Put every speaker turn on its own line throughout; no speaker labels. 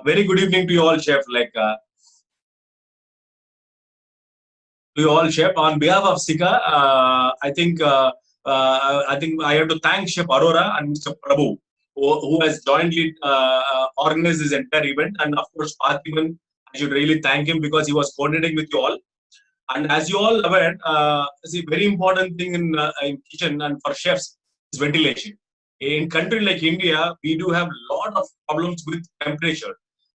Very good evening to you all, Chef. To you all, Chef. On behalf of Sika, I think I have to thank Chef Aurora and Mr. Prabhu, who has jointly organized this entire event. And of course, Parthiban, I should really thank him because he was coordinating with you all. And as you all aware, see, very important thing in kitchen and for chefs is ventilation. In country like India, we do have a lot of problems with temperature,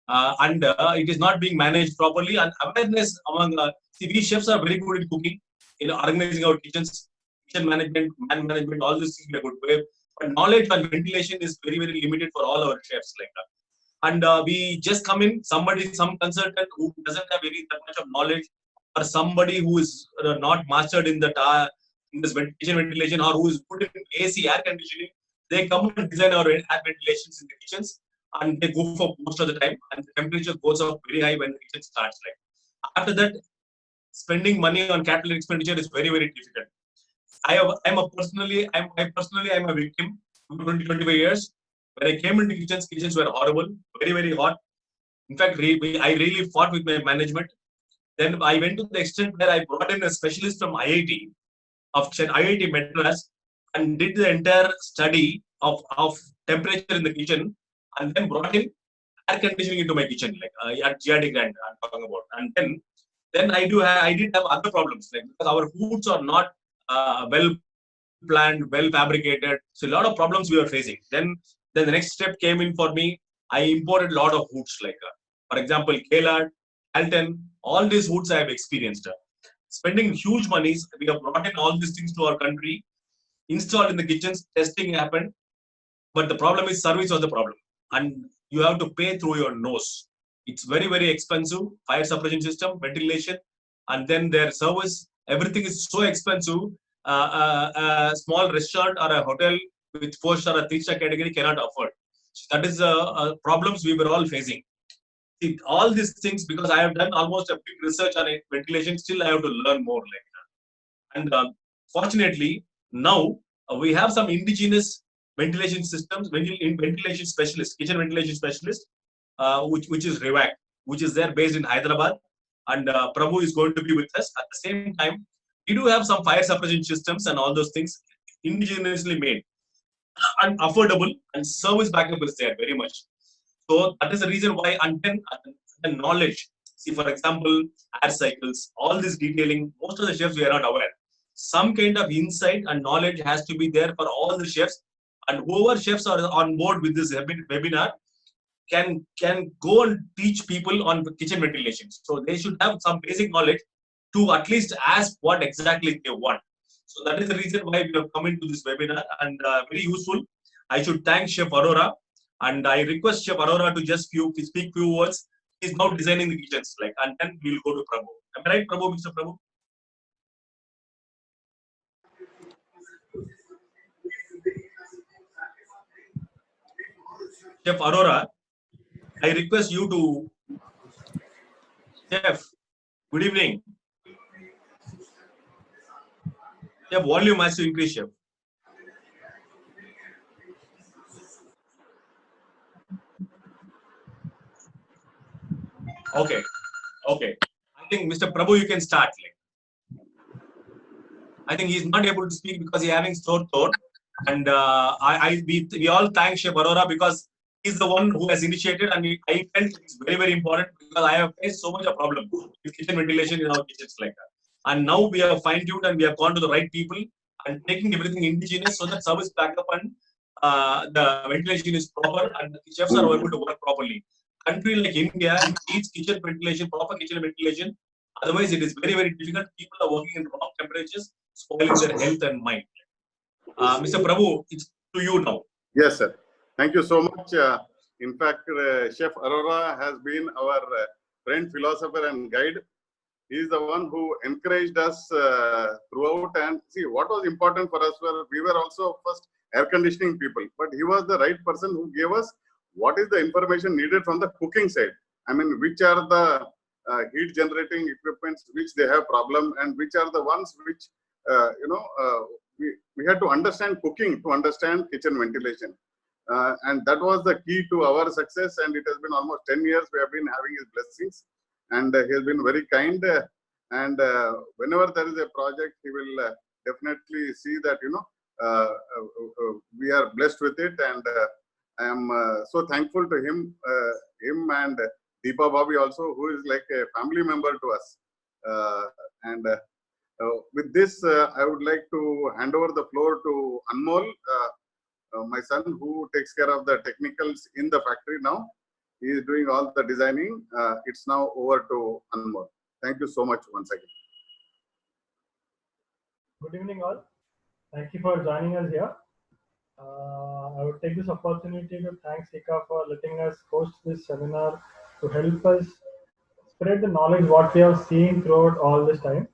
and it is not being managed properly. And awareness among see, we chefs are very good in cooking, in organizing our kitchens, kitchen management, man management, all these things we are good with. But knowledge on ventilation is very limited for all our chefs like that. And we just come in some consultant who doesn't have any that much of knowledge, or somebody who is not mastered in that in this ventilation, or who is put in AC air conditioning. They come and design our air ventilations in the kitchens, and they go for most of the time, and the temperature goes up very high when the kitchen starts. Like after that, spending money on capital expenditure is very difficult. I'm a victim. 25 years. When I came into kitchens were horrible, very hot. In fact, I really fought with my management. Then I went to the extent where I brought in a specialist from IIT IIT Madras and did the entire study of temperature in the kitchen, and then brought in air conditioning into my kitchen, like at GRD Grand I'm talking about. And then I did have other problems, like because our foods are not well planned, well fabricated. So a lot of problems we were facing. Then the next step came in for me. I imported a lot of foods, like for example, Kalad, Alton, all these foods I have experienced. Spending huge monies, we have brought in all these things to our country, installed in the kitchens, testing happened. But the problem is service was the problem. And you have to pay through your nose. It's very expensive. Fire suppression system, ventilation, and then their service. Everything is so expensive. A small restaurant or a hotel with 4-star or 3-star category cannot afford. So that is problems we were all facing. See, all these things, because I have done almost a big research on ventilation, still I have to learn more like that. And fortunately, now we have some indigenous ventilation systems, ventilation specialist, kitchen ventilation specialist, which is Revac, which is there based in Hyderabad. And Prabhu is going to be with us. At the same time, we do have some fire suppression systems and all those things indigenously made and affordable, and service backup is there very much. So that is the reason why, and then the knowledge. See, for example, air cycles, all this detailing, most of the chefs we are not aware. Some kind of insight and knowledge has to be there for all the chefs, and whoever chefs are on board with this webinar can go and teach people on kitchen ventilation. So they should have some basic knowledge to at least ask what exactly they want. So that is the reason why we have come into this webinar, and very useful. I should thank Chef Aurora, and I request Chef Aurora to just speak few words. He's now designing the kitchens, like, and then we'll go to Prabhu. Am I right, Prabhu, Mr. Prabhu? Chef Aurora, I request you to. Chef, good evening. Chef, volume has to increase, Chef. Okay. I think Mr. Prabhu, you can start. I think he's not able to speak because he's having sore throat. And we all thank Chef Aurora because he's the one who has initiated, and I felt it's very important because I have faced so much of problem with kitchen ventilation in our kitchens like that. And now we have fine-tuned and we have gone to the right people and taking everything indigenous so that service backup and the ventilation is proper and the chefs are able to work properly. Country like India needs kitchen ventilation, proper kitchen ventilation. Otherwise, it is very difficult. People are working in wrong temperatures, spoiling their health and mind. Mr. Prabhu, it's to you now.
Yes, sir. Thank you so much. In fact, Chef Aurora has been our friend, philosopher, and guide. He is the one who encouraged us throughout. And see, what was important for us we were also first air conditioning people, but he was the right person who gave us what is the information needed from the cooking side. I mean, which are the heat generating equipments which they have problem, and which are the ones which we had to understand cooking to understand kitchen ventilation. And that was the key to our success. And it has been almost 10 years we have been having his blessings. And he has been very kind. And whenever there is a project, he will definitely see that, we are blessed with it. And I am so thankful to him and Deepa Bhabhi also, who is like a family member to us. With this, I would like to hand over the floor to Anmol, my son, who takes care of the technicals in the factory now. He is doing all the designing. It's now over to Anmol. Thank you so much once again.
Good evening, all. Thank you for joining us here. I would take this opportunity to thank Sika for letting us host this seminar to help us spread the knowledge what we have seen throughout all this time.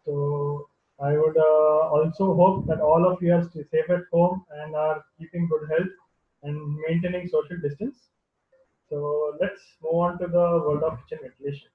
So I would also hope that all of you are safe at home and are keeping good health and maintaining social distance. So let's move on to the world of kitchen ventilation.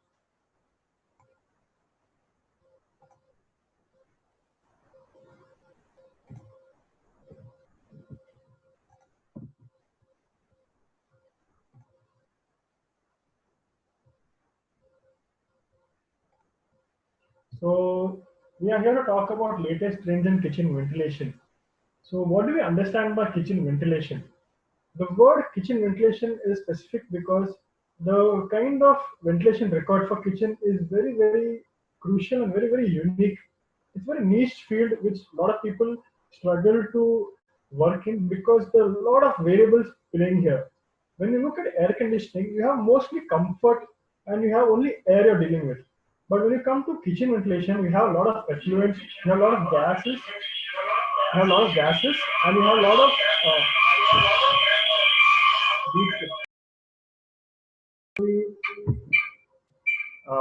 So we are here to talk about latest trends in kitchen ventilation. So what do we understand by kitchen ventilation? The word kitchen ventilation is specific because the kind of ventilation required for kitchen is very, very crucial and very, very unique. It's a very niche field which a lot of people struggle to work in because there are a lot of variables playing here. When you look at air conditioning, you have mostly comfort and you have only air you're dealing with. But when you come to kitchen ventilation, you have a lot of effluents, you have a lot of gases, and you have a lot of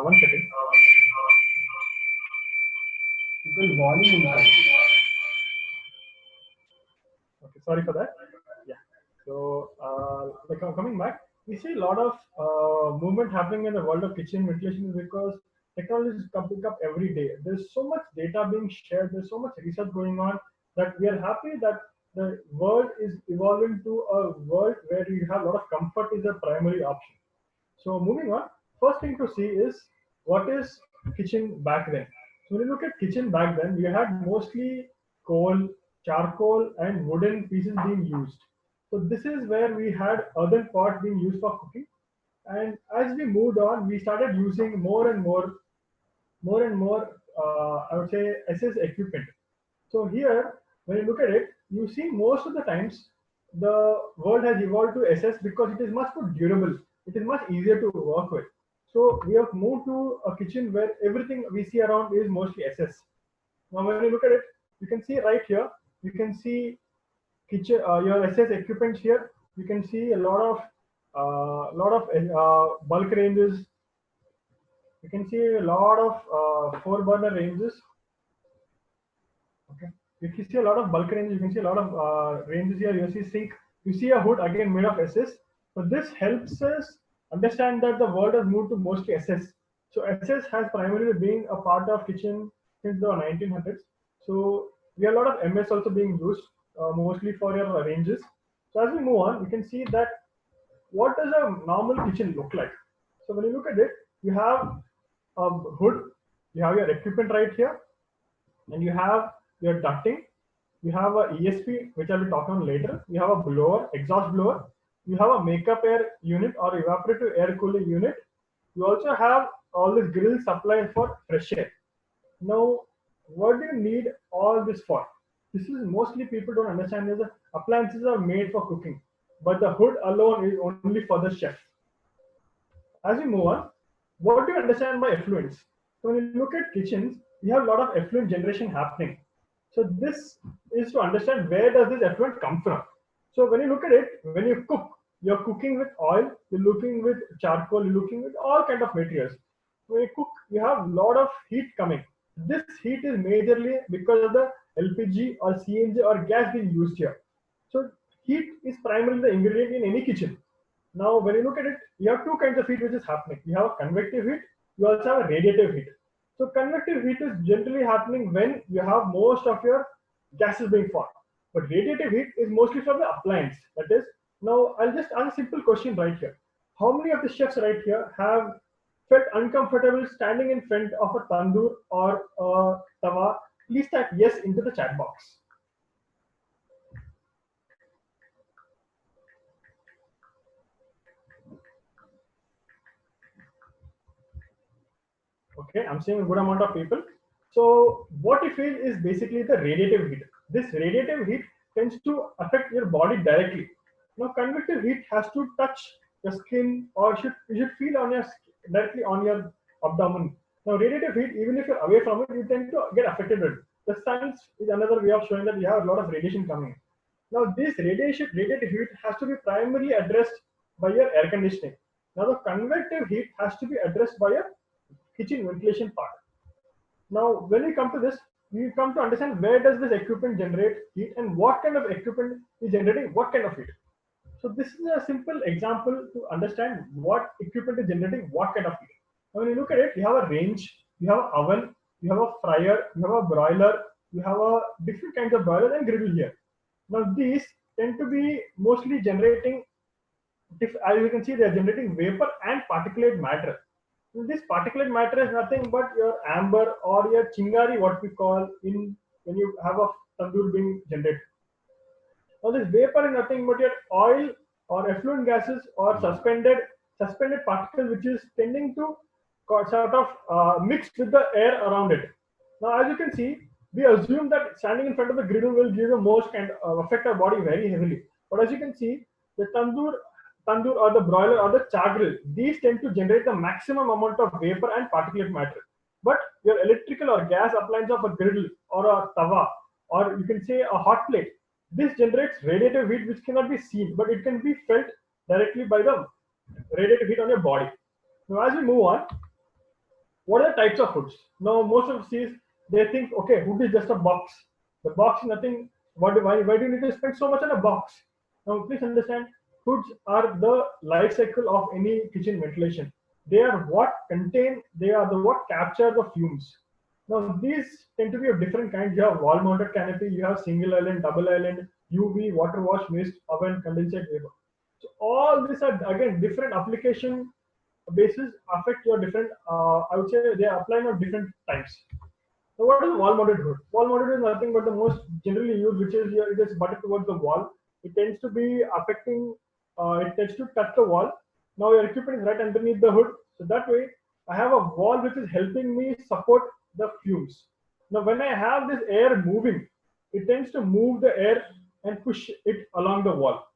one second. Because volume impact. Okay, sorry for that. Yeah. So, like coming back, we see a lot of movement happening in the world of kitchen ventilation because technology is coming up every day. There's so much data being shared. There's so much research going on that we are happy that the world is evolving to a world where you have a lot of comfort is a primary option. So moving on, first thing to see is what is kitchen back then. So when you look at kitchen back then, we had mostly coal, charcoal, and wooden pieces being used. So this is where we had earthen pots being used for cooking. And as we moved on, we started using more and more, I would say, SS equipment. So here, when you look at it, you see most of the times the world has evolved to SS because it is much more durable. It is much easier to work with. So we have moved to a kitchen where everything we see around is mostly SS. Now, when you look at it, you can see right here, you can see kitchen your SS equipment here. You can see a lot of bulk ranges. You can see a lot of 4-burner ranges. Okay. You can see a lot of bulk range. You can see a lot of ranges here. You see sink. You see a hood again made of SS. So this helps us understand that the world has moved to mostly SS. So SS has primarily been a part of kitchen since the 1900s. So we have a lot of MS also being used mostly for your ranges. So as we move on, you can see that what does a normal kitchen look like? So when you look at it, you have a hood, you have your equipment right here, and you have your ducting, you have a ESP, which I'll be talking on later, you have a blower, exhaust blower, you have a makeup air unit or evaporative air cooling unit, you also have all this grill supply for fresh air. Now, what do you need all this for? This is mostly people don't understand is that appliances are made for cooking, but the hood alone is only for the chef. As we move on, what do you understand by effluents? So when you look at kitchens, you have a lot of effluent generation happening. So this is to understand where does this effluent come from. So when you look at it, when you cook, you're cooking with oil, you're cooking with charcoal, you're cooking with all kind of materials. When you cook, you have a lot of heat coming. This heat is majorly because of the LPG or CNG or gas being used here. So heat is primarily the ingredient in any kitchen. Now, when you look at it, you have two kinds of heat which is happening. You have a convective heat, you also have a radiative heat. So convective heat is generally happening when you have most of your gases being formed. But radiative heat is mostly from the appliance. That is, Now, I'll just ask a simple question right here. How many of the chefs right here have felt uncomfortable standing in front of a tandoor or a tawa? Please type yes into the chat box. Okay, I'm seeing a good amount of people. So what you feel is basically the radiative heat. This radiative heat tends to affect your body directly. Now convective heat has to touch your skin, or you should feel on your directly on your abdomen. Now radiative heat, even if you're away from it, you tend to get affected with it. The sun is another way of showing that you have a lot of radiation coming in. Now this radiative heat has to be primarily addressed by your air conditioning. Now the convective heat has to be addressed by your kitchen ventilation part. Now, when we come to this, we come to understand where does this equipment generate heat and what kind of equipment is generating what kind of heat. So this is a simple example to understand what equipment is generating what kind of heat. Now, when you look at it, you have a range, you have an oven, you have a fryer, you have a broiler, you have a different kinds of broiler and griddle here. Now, these tend to be mostly generating, as you can see, they are generating vapor and particulate matter. This particulate matter is nothing but your amber or your chingari, what we call in when you have a tandoor being generated. Now this vapor is nothing but your oil or effluent gases or suspended particles, which is tending to sort of mix with the air around it. Now, as you can see, we assume that standing in front of the griddle will give the most and affect our body very heavily. But as you can see, the tandoor or the broiler or the char grill, these tend to generate the maximum amount of vapor and particulate matter. But your electrical or gas appliance of a griddle or a tawa, or you can say a hot plate, this generates radiative heat which cannot be seen, but it can be felt directly by the radiative heat on your body. Now, as we move on, what are the types of hoods? Now, most of us they think, okay, hood is just a box. The box is nothing. Why do you need to spend so much on a box? Now, please understand, hoods are the life cycle of any kitchen ventilation. They are what capture the fumes. Now, these tend to be of different kinds. You have wall-mounted canopy, you have single island, double island, UV, water wash, mist, oven, condensate vapor. So all these are again different application basis affect your different. I would say they are applying on different times. So what is wall-mounted hood? Wall-mounted is nothing but the most generally used, which is it is butted towards the wall. It tends to be affecting. It tends to touch the wall. Now your equipment is right underneath the hood, so that way I have a wall which is helping me support the fumes. Now when I have this air moving, it tends to move the air and push it along the wall.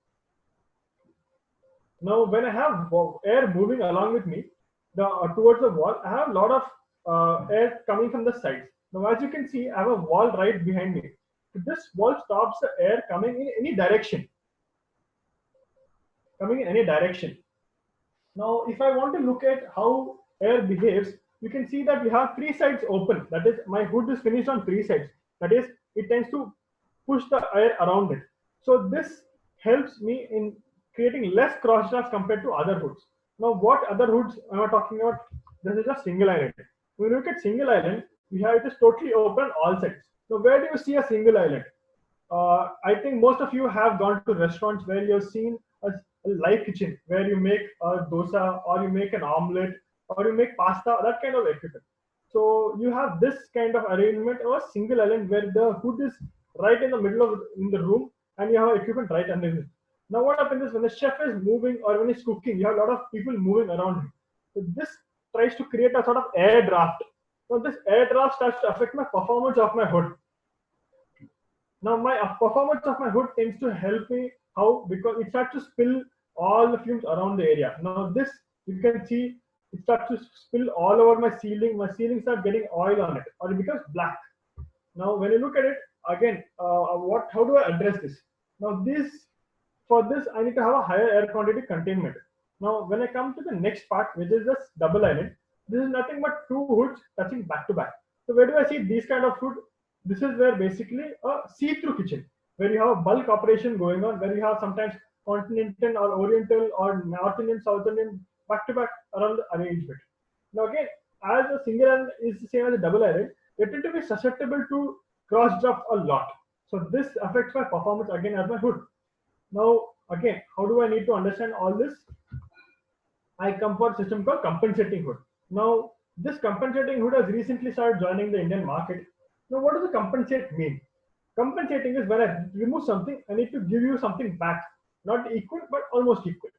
Now when I have air moving along with me towards the wall, I have a lot of air coming from the sides. Now as you can see, I have a wall right behind me. So this wall stops the air coming in any direction. Now, if I want to look at how air behaves, you can see that we have three sides open. That is, my hood is finished on three sides. That is, it tends to push the air around it. So this helps me in creating less cross drafts compared to other hoods. Now, what other hoods am I talking about? This is a single island. When you look at single island, we have it is totally open all sides. So where do you see a single island? I think most of you have gone to restaurants where you've seen a live kitchen where you make a dosa or you make an omelette or you make pasta, that kind of equipment. So you have this kind of arrangement or a single island where the hood is right in the middle of in the room and you have equipment right underneath. Now what happens is when the chef is moving or when he's cooking, you have a lot of people moving around him. So this tries to create a sort of air draft. So this air draft starts to affect my performance of my hood. Now my performance of my hood tends to help me because it starts to spill all the fumes around the area. Now this you can see it starts to spill all over my ceiling. My ceiling starts getting oil on it or it becomes black. Now when you look at it again, how do I address this? Now for this I need to have a higher air quantity containment. Now when I come to the next part, which is this double island, this is nothing but two hoods touching back to back. So where do I see these kind of hood? This is where basically a see-through kitchen, where you have a bulk operation going on, where you have sometimes continental or oriental or North Indian, South Indian back-to-back around the arrangement. Now again, as a single island is the same as a double island, they tend to be susceptible to cross draft a lot. So this affects my performance again as my hood. Now again, how do I need to understand all this? I come for a system called compensating hood. Now, this compensating hood has recently started joining the Indian market. Now, what does the compensate mean? Compensating is when I remove something, I need to give you something back, not equal but almost equal.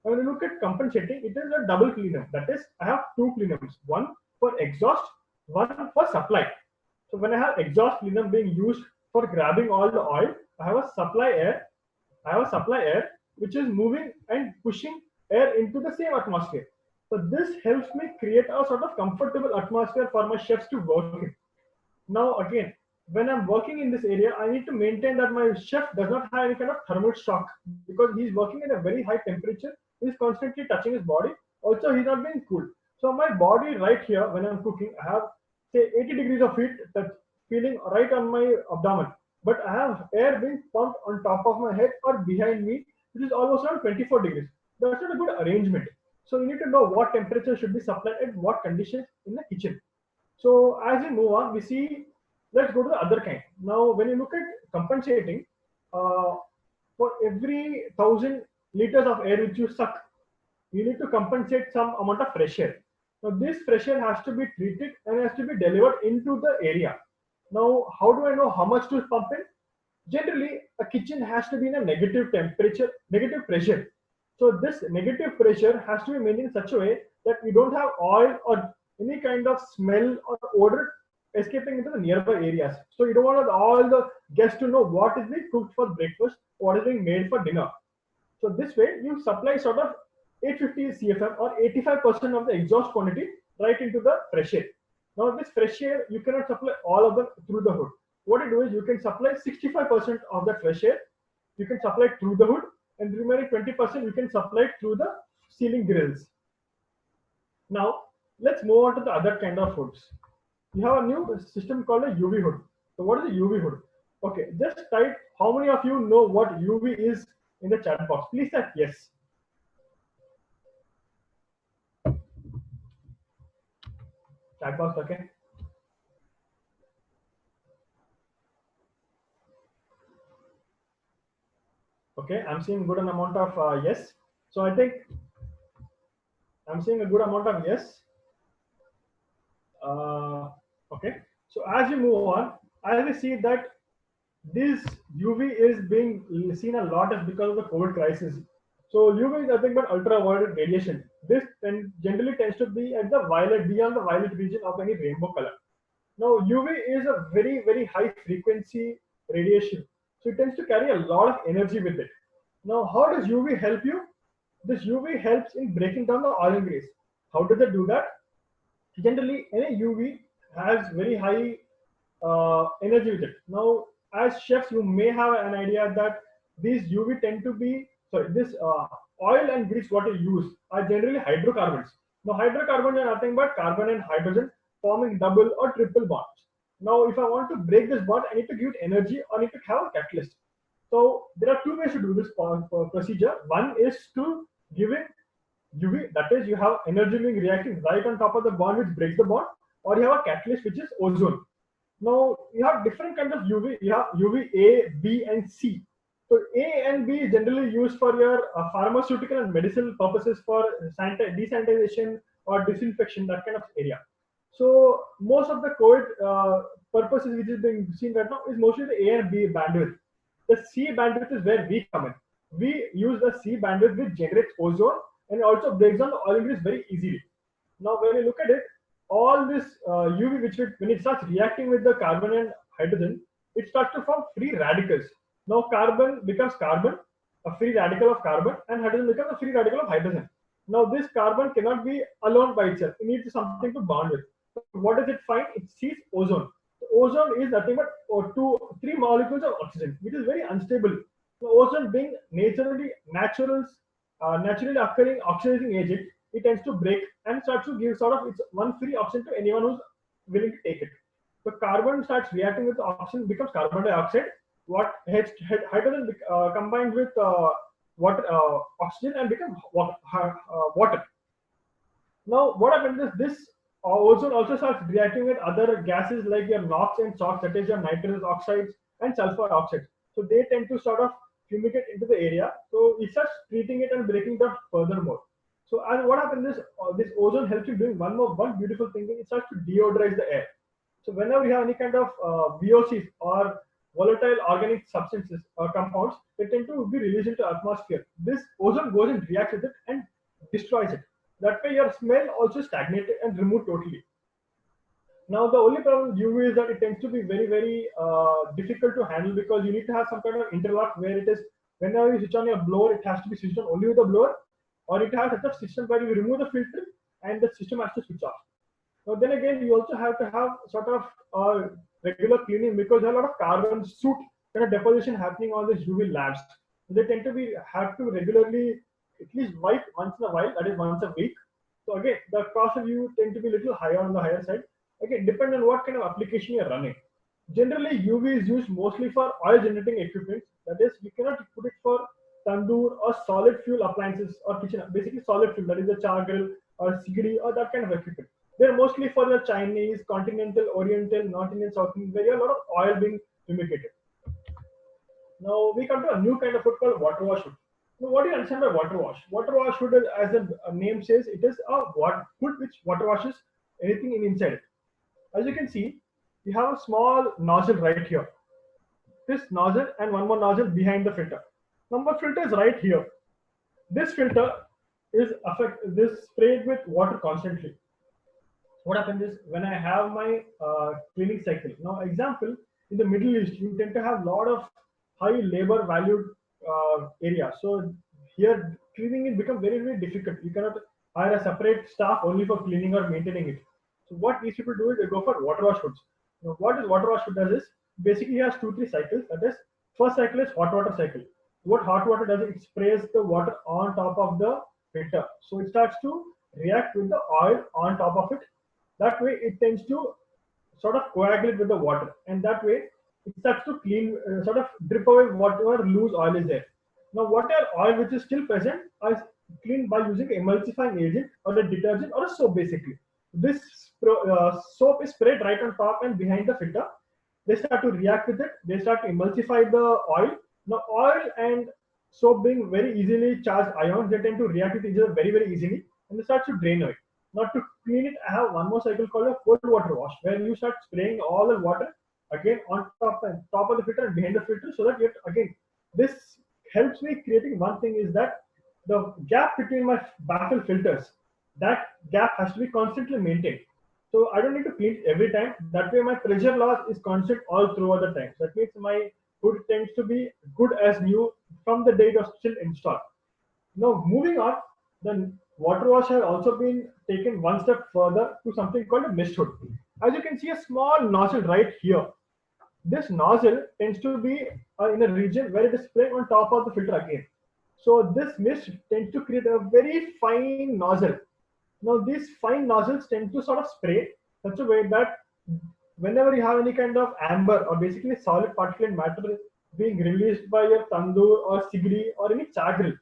Now, when you look at compensating, it is a double plenum. That is, I have two plenums, one for exhaust, one for supply. So when I have exhaust plenum being used for grabbing all the oil, I have a supply air. I have a supply air which is moving and pushing air into the same atmosphere. So this helps me create a sort of comfortable atmosphere for my chefs to work in. Now again, when I'm working in this area, I need to maintain that my chef does not have any kind of thermal shock because he's working at a very high temperature. He's constantly touching his body. Also, he's not being cooled. So my body right here, when I'm cooking, I have say 80 degrees of heat that's feeling right on my abdomen. But I have air being pumped on top of my head or behind me, which is almost around 24 degrees. That's not a good arrangement. So you need to know what temperature should be supplied at what conditions in the kitchen. So as we move on, we see, let's go to the other kind. Now, when you look at compensating, uh, for every 1,000 liters of air which you suck, you need to compensate some amount of fresh air. Now, this fresh air has to be treated and has to be delivered into the area. Now, how do I know how much to pump in? Generally, a kitchen has to be in a negative temperature, negative pressure. So this negative pressure has to be maintained in such a way that you don't have oil or any kind of smell or odor escaping into the nearby areas. So you don't want all the guests to know what is being cooked for breakfast, what is being made for dinner. So this way you supply sort of 850 CFM or 85% of the exhaust quantity right into the fresh air. Now this fresh air, you cannot supply all of them through the hood. What you do is you can supply 65% of the fresh air, you can supply it through the hood, and the remaining 20% you can supply it through the ceiling grills. Now let's move on to the other kind of hoods. You have a new system called a UV hood. So what is a UV hood? Okay, just type how many of you know what UV is in the chat box. Please type yes. Chat box, okay. Okay, I'm seeing good amount of yes. So I think I'm seeing a good amount of yes. Okay, so as we move on, as we see that this UV is being seen a lot is because of the COVID crisis. So UV is nothing but ultraviolet radiation. This generally tends to be at the violet, beyond the violet region of any rainbow color. Now UV is a very, very high frequency radiation. So it tends to carry a lot of energy with it. Now how does UV help you? This UV helps in breaking down the oil and grease. How does it do that? Generally, any UV has very high energy with it. Now, as chefs, you may have an idea that these UV tend to be, sorry, this oil and grease what you use are generally hydrocarbons. Now, hydrocarbons are nothing but carbon and hydrogen forming double or triple bonds. Now, if I want to break this bond, I need to give it energy or I need to have a catalyst. So, there are two ways to do this procedure. One is to give it UV, that is, you have energy being reacting right on top of the bond which breaks the bond, or you have a catalyst which is ozone. Now you have different kinds of UV. You have UV A, B, and C. So A and B is generally used for your pharmaceutical and medicinal purposes for desanitization or disinfection, that kind of area. So most of the COVID purposes which is being seen right now is mostly the A and B bandwidth. The C bandwidth is where we come in. We use the C bandwidth which generates ozone and also breaks down the oil and grease very easily. Now, when you look at it, all this UV, which when it starts reacting with the carbon and hydrogen, it starts to form free radicals. Now, carbon becomes carbon, a free radical of carbon, and hydrogen becomes a free radical of hydrogen. Now, this carbon cannot be alone by itself. It needs something to bond with. So what does it find? It sees ozone. So ozone is nothing but three molecules of oxygen, which is very unstable. So ozone being naturally occurring oxidizing agent, it tends to break and starts to give sort of its one free oxygen to anyone who's willing to take it. So carbon starts reacting with the oxygen, becomes carbon dioxide. What hydrogen combines with water, oxygen, and becomes water. Now, what happens is this ozone also starts reacting with other gases like your NOx and SOx, that is your nitrous oxides and sulfur oxides. So they tend to sort of fumigate into the area. So it starts treating it and breaking it up furthermore. So and what happens is this ozone helps you doing one beautiful thing. It starts to deodorize the air. So whenever you have any kind of VOCs or volatile organic substances or compounds, they tend to be released into atmosphere. This ozone goes and reacts with it and destroys it. That way your smell also stagnated and removed totally. Now the only problem with UV is that it tends to be very difficult to handle because you need to have some kind of interlock where it is whenever you switch on your blower, it has to be switched on only with the blower, or it has such a system where you remove the filter and the system has to switch off. Now then again, you also have to have sort of regular cleaning because there are a lot of carbon soot kind of deposition happening on these UV lamps. They tend to have to regularly at least wipe once in a while, that is once a week. So again, the cost of UV tend to be a little higher on the higher side. Again, depending on what kind of application you're running. Generally, UV is used mostly for oil generating equipment. That is, you cannot put it for tandoor or solid fuel appliances or kitchen, basically solid fuel, that is the char grill or sigri or that kind of equipment. They're mostly for the Chinese, continental, oriental, North Indian, South Indian, where you have a lot of oil being fumigated. Now we come to a new kind of food called water wash food. Now, what do you understand by water wash? Water wash food, is, as the name says, it is a food which water washes anything inside it. As you can see, you have a small nozzle right here. This nozzle and one more nozzle behind the filter. Number filter is right here. This filter is sprayed with water constantly. What happens is when I have my cleaning cycle. Now, example, in the Middle East, you tend to have a lot of high labor valued area. So here, cleaning it becomes very difficult. You cannot hire a separate staff only for cleaning or maintaining it. So what these people do is they go for water wash foods. Now, what is water wash food does is basically it has 2-3 cycles. That is, first cycle is hot water cycle. What hot water does is it sprays the water on top of the filter. So it starts to react with the oil on top of it. That way it tends to sort of coagulate with the water, and that way it starts to clean, sort of drip away whatever loose oil is there. Now, whatever oil which is still present is cleaned by using emulsifying agent or a detergent or a soap basically. This soap is sprayed right on top and behind the filter. They start to react with it. They start to emulsify the oil. Now, oil and soap being very easily charged ions, they tend to react with each other very easily, and they start to drain away. Now, to clean it, I have one more cycle called a cold water wash, where you start spraying all the water again on top of the filter and behind the filter, so that this helps me creating one thing is that the gap between my baffle filters, that gap has to be constantly maintained. So I don't need to clean it every time. That way my pressure loss is constant all throughout the time. So that means my food tends to be good as new from the day it was still installed. Now moving on, the water wash has also been taken one step further to something called a mist hood. As you can see, a small nozzle right here. This nozzle tends to be in a region where it is spraying on top of the filter again. So this mist tends to create a very fine nozzle. Now these fine nozzles tend to sort of spray such a way that whenever you have any kind of amber or basically solid particulate matter being released by your tandoor or sigri or any char grill,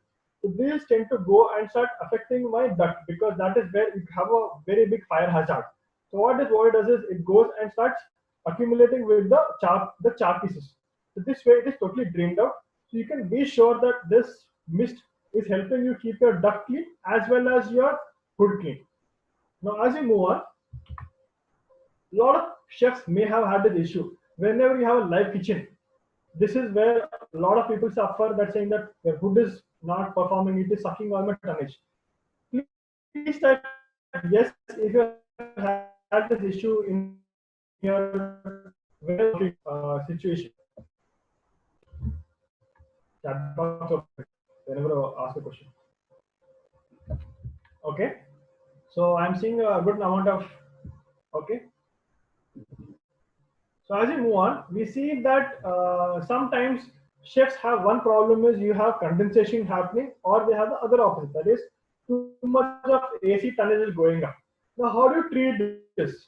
so these tend to go and start affecting my duct, because that is where you have a very big fire hazard. So what it does is it goes and starts accumulating with the char pieces. So this way it is totally drained out. So you can be sure that this mist is helping you keep your duct clean as well as your food clean. Now as you move on, a lot of chefs may have had this issue. Whenever you have a live kitchen, this is where a lot of people suffer, that saying that their food is not performing, it is sucking all my tonnage. Please type yes if you have had this issue in your situation. Whenever I ask a question. Okay. So I'm seeing a good amount of, okay. So as we move on, we see that sometimes chefs have one problem is you have condensation happening, or they have the other opposite, that is too much of AC tonnage is going up. Now how do you treat this?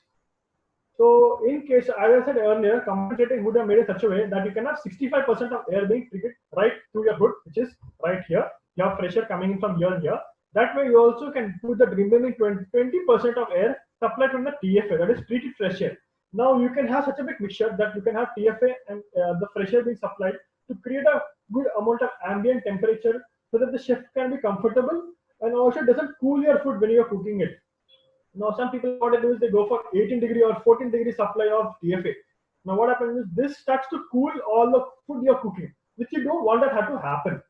So in case, as I said earlier, compensating wood are made in such a way that you can have 65% of air being treated right through your hood, which is right here. You have pressure coming in from here and here. That way you also can put the remaining 20% of air supplied from the TFA, that is treated fresh air. Now you can have such a big mixture that you can have TFA and the fresh air being supplied to create a good amount of ambient temperature so that the chef can be comfortable and also doesn't cool your food when you're cooking it. Now, some people what they do is they go for 18-degree or 14-degree supply of TFA. Now, what happens is this starts to cool all the food you're cooking, which you don't want that to happen.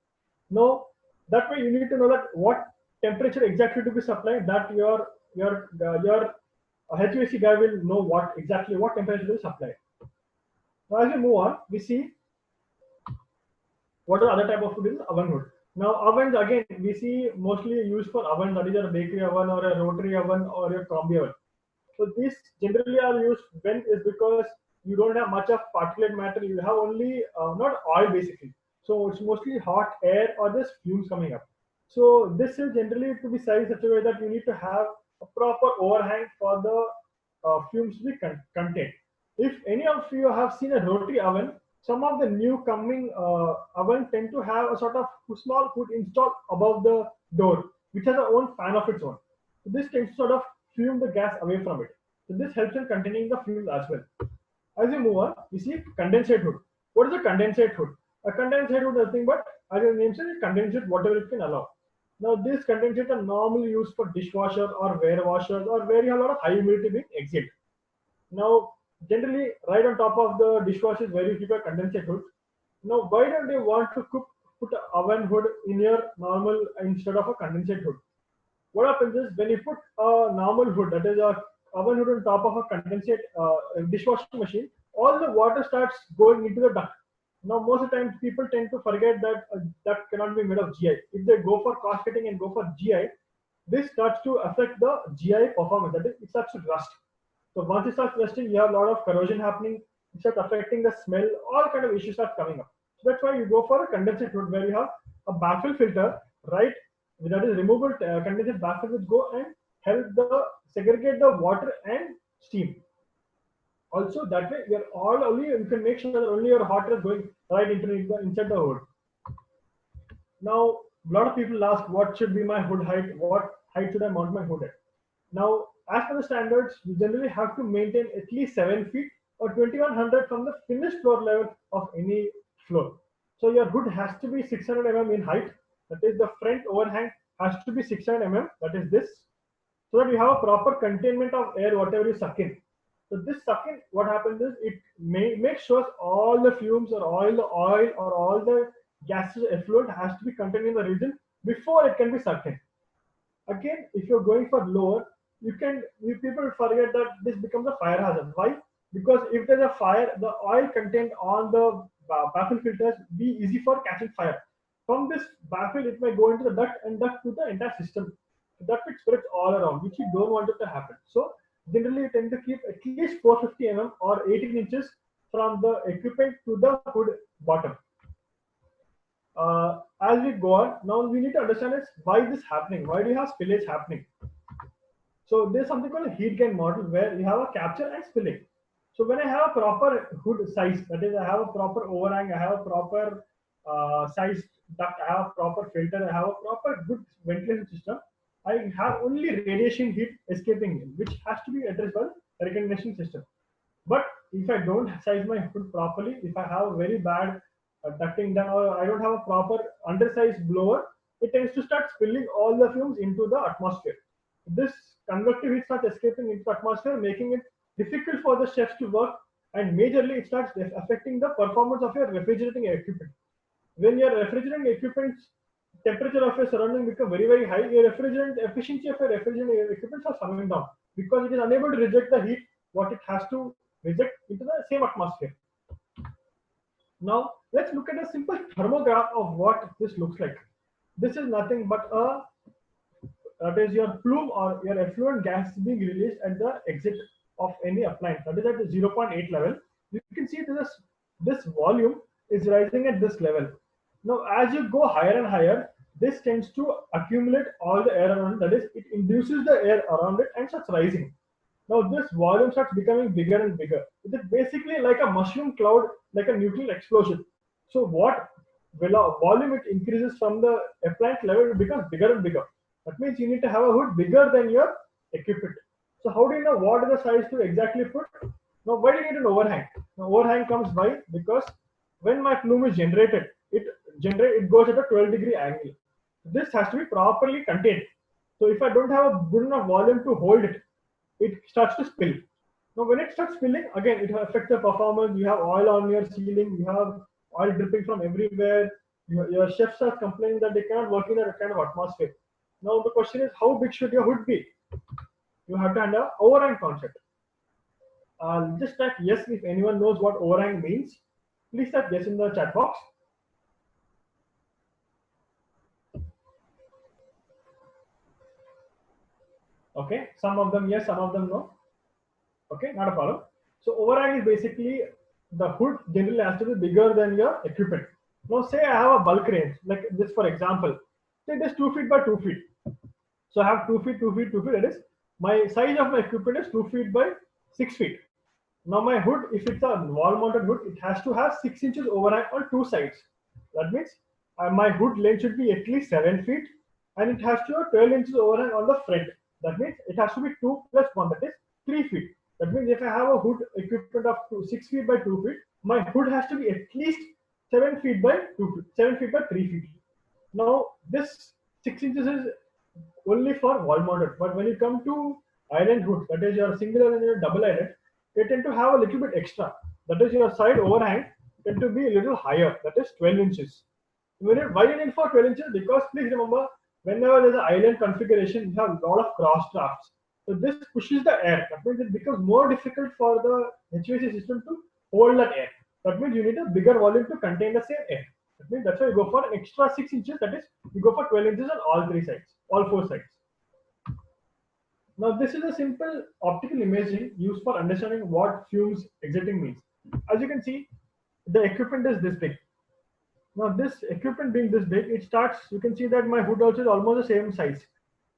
Now, that way you need to know that what temperature exactly to be supplied. That your HVAC guy will know what temperature to supply. Now, as we move on, we see what are the other type of food is oven hood. Now ovens again we see mostly used for ovens, that is a bakery oven or a rotary oven or a combi oven. So these generally are used when is because you don't have much of particulate matter, you have only not oil basically. So it's mostly hot air or just fumes coming up. So this is generally to be sized such a way that you need to have a proper overhang for the fumes to be contained. If any of you have seen a rotary oven, some of the new coming ovens tend to have a sort of small hood installed above the door, which has a own fan of its own. So this tends to sort of fume the gas away from it. So this helps in containing the fuel as well. As we move on, we see condensate hood. What is a condensate hood? A condensate hood is nothing but, as the name says, it condensates whatever it can allow. Now, these condensates are normally used for dishwasher or ware washers or where you have a lot of high humidity being exit. Now, generally, right on top of the dishwasher is where you keep a condensate hood. Now, why don't they want to put an oven hood in your normal instead of a condensate hood? What happens is when you put a normal hood, that is a oven hood on top of a condensate dishwashing machine, all the water starts going into the duct. Now, most of the times people tend to forget that that cannot be made of GI. If they go for cost cutting and go for GI, this starts to affect the GI performance. That is, it starts to rust. So once it starts rusting, you have a lot of corrosion happening. It starts affecting the smell. All kind of issues start coming up. So that's why you go for a condensate hood where you have a baffle filter, right? That is removable condensate baffle which go and help segregate the water and steam. Also, that way you can make sure that only your hot air is going right inside the hood. Now, a lot of people ask, what should be my hood height? What height should I mount my hood at? Now, as per the standards, you generally have to maintain at least 7 feet or 2100 from the finished floor level of any floor. So your hood has to be 600 mm in height. That is, the front overhang has to be 600 mm. That is this, so that you have a proper containment of air, whatever you suck in. So this suck in, what happens is it makes sure all the fumes or all the oil or all the gases effluent has to be contained in the region before it can be sucked in. Again, if you're going for lower, people forget that this becomes a fire hazard. Why? Because if there's a fire, the oil contained on the baffle filters be easy for catching fire. From this baffle, it may go into the duct and duct to the entire system. That it spreads all around, which you don't want it to happen. So generally, you tend to keep at least 450 mm or 18 inches from the equipment to the hood bottom. As we go on, now we need to understand is why this is happening. Why do you have spillage happening? So there's something called a heat gain model where you have a capture and spilling. So when I have a proper hood size, that is, I have a proper overhang, I have a proper size duct, I have a proper filter, I have a proper good ventilation system, I have only radiation heat escaping, which has to be addressed by the air conditioning system. But if I don't size my hood properly, if I have a very bad ducting done or I don't have a proper undersized blower, it tends to start spilling all the fumes into the atmosphere. This convective heat starts escaping into the atmosphere, making it difficult for the chefs to work, and majorly it starts affecting the performance of your refrigerating equipment. When your refrigerating equipment's temperature of your surrounding become very, very high, your refrigerant efficiency of your refrigerating equipment starts coming down because it is unable to reject the heat what it has to reject into the same atmosphere. Now, let's look at a simple thermograph of what this looks like. This is nothing but that is your plume or your effluent gas being released at the exit of any appliance. That is at the 0.8 level. You can see this volume is rising at this level. Now, as you go higher and higher, this tends to accumulate all the air around it. That is, it induces the air around it and starts rising. Now, this volume starts becoming bigger and bigger. It is basically like a mushroom cloud, like a nuclear explosion. So, what volume it increases from the appliance level, it becomes bigger and bigger. That means you need to have a hood bigger than your equipment. So, how do you know what is the size to exactly put? Now, why do you need an overhang? Now, overhang comes by because when my plume is generated, it goes at a 12-degree angle. This has to be properly contained. So if I don't have a good enough volume to hold it, it starts to spill. Now when it starts spilling, again it affects the performance. You have oil on your ceiling, you have oil dripping from everywhere. Your chefs are complaining that they cannot work in that kind of atmosphere. Now the question is, how big should your hood be? You have to handle overhang concept. Just type yes if anyone knows what overhang means. Please type yes in the chat box. Okay, some of them yes, some of them no. Okay, not a problem. So overhang is basically the hood generally has to be bigger than your equipment. Now say I have a bulk range like this, for example. Say it is 2 feet by 2 feet. So I have 2 feet, 2 feet, 2 feet. That is my size of my equipment is 2 feet by 6 feet. Now my hood, if it's a wall mounted hood, it has to have 6 inches overhang on two sides. That means my hood length should be at least 7 feet, and it has to have 12 inches overhang on the front. That means it has to be 2 plus 1, that is 3 feet. That means if I have a hood equipment of 6 feet by 2 feet, my hood has to be at least 7 feet by 2 feet, 7 feet by 3 feet. Now this 6 inches is only for wall mounted, but when you come to island hood, that is your single and your double island, they tend to have a little bit extra. That is your side overhang tend to be a little higher, that is 12 inches. Why you need for 12 inches? Because please remember, whenever there's an island configuration, you have a lot of cross drafts. So this pushes the air. That means it becomes more difficult for the HVAC system to hold that air. That means you need a bigger volume to contain the same air. That means that's why you go for an extra 6 inches. That is, you go for 12 inches on all three sides, all four sides. Now this is a simple optical imaging used for understanding what fumes exiting means. As you can see, the equipment is this big. Now this equipment being this big, it starts, you can see that my hood also is almost the same size.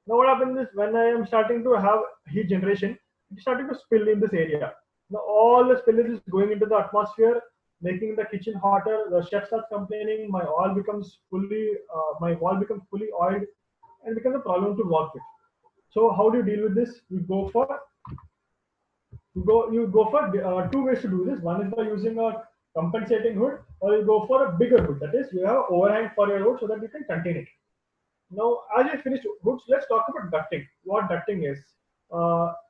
Now what happens is when I am starting to have heat generation, it's starting to spill in this area. Now all the spillage is going into the atmosphere, making the kitchen hotter. The chef starts complaining, my wall becomes fully oiled, and becomes a problem to work with. So how do you deal with this? You go for two ways to do this. One is by using a compensating hood, or you go for a bigger hood. That is, you have an overhang for your hood so that you can contain it. Now, as you finish hoods, let's talk about ducting. What ducting is?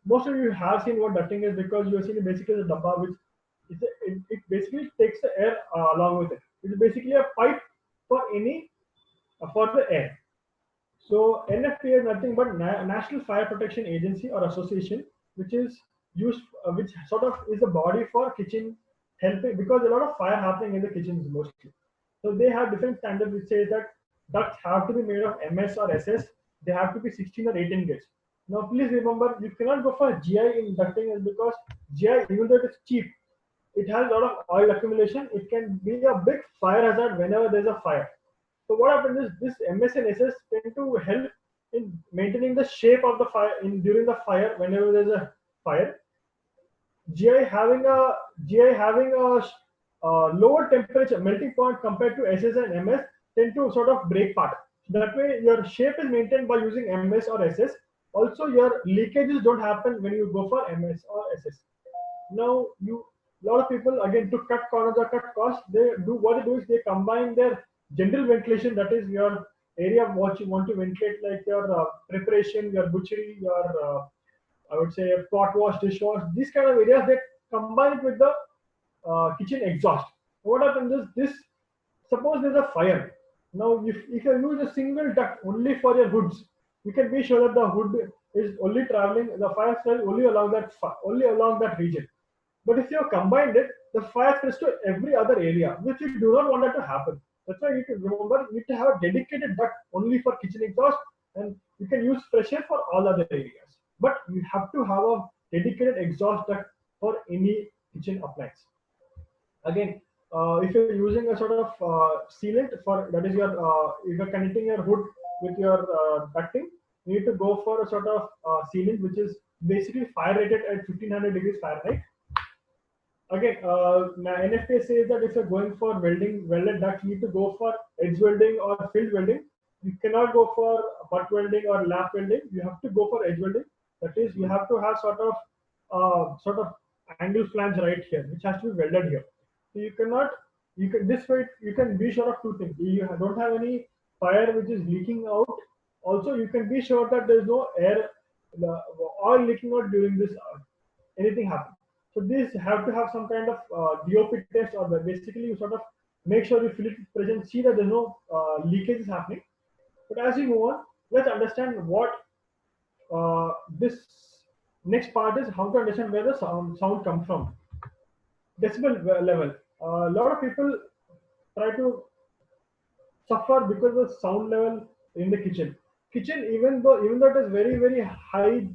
Most of you have seen what ducting is because you have seen basically the dabba, which it basically takes the air along with it. It is basically a pipe for the air. So NFPA is nothing but National Fire Protection Agency or Association, which is used, which sort of is a body for kitchen helping, because a lot of fire happening in the kitchens mostly. So they have different standards which say that ducts have to be made of MS or SS. They have to be 16 or 18 gauge. Now please remember, you cannot go for GI in ducting, is because GI, even though it is cheap, it has a lot of oil accumulation. It can be a big fire hazard whenever there's a fire. So what happens is this MS and SS tend to help in maintaining the shape of the fire during the fire whenever there's a fire. GI having a lower temperature melting point compared to SS and MS tend to sort of break part. That way your shape is maintained by using MS or SS. Also your leakages don't happen when you go for MS or SS. Now a lot of people, again, to cut corners or cut costs, they combine their general ventilation, that is your area of what you want to ventilate, like your preparation, your butchery, your I would say pot wash, dishwash, these kind of areas, they combine it with the kitchen exhaust. What happens is this, suppose there's a fire. Now if you use a single duct only for your hoods, you can be sure that the hood is only traveling, the fire spread only along that region. But if you have combined it, the fire spreads to every other area, which you do not want that to happen. That's why you need to remember, you need to have a dedicated duct only for kitchen exhaust, and you can use fresh air for all other areas. But you have to have a dedicated exhaust duct for any kitchen appliance. Again, if you're using a sort of sealant for, that is your, if you're connecting your hood with your ducting, you need to go for a sort of sealant which is basically fire rated at 1500 degrees Fahrenheit. Again, NFPA says that if you're going for welded ducts, you need to go for edge welding or field welding. You cannot go for butt welding or lap welding. You have to go for edge welding. That is, you have to have sort of angle flange right here, which has to be welded here. So you cannot You can this way you can be sure of two things. You don't have any fire which is leaking out. Also, you can be sure that there is no air, the oil leaking out during this anything happen. So these have to have some kind of DOP test, or basically you sort of make sure you fill it with pressure and see that there's no leakage is happening. But as we move on, let's understand what this next part is, how to understand where the sound comes from. Decibel level. A lot of people try to suffer because of sound level in the kitchen. Kitchen, even though it is very high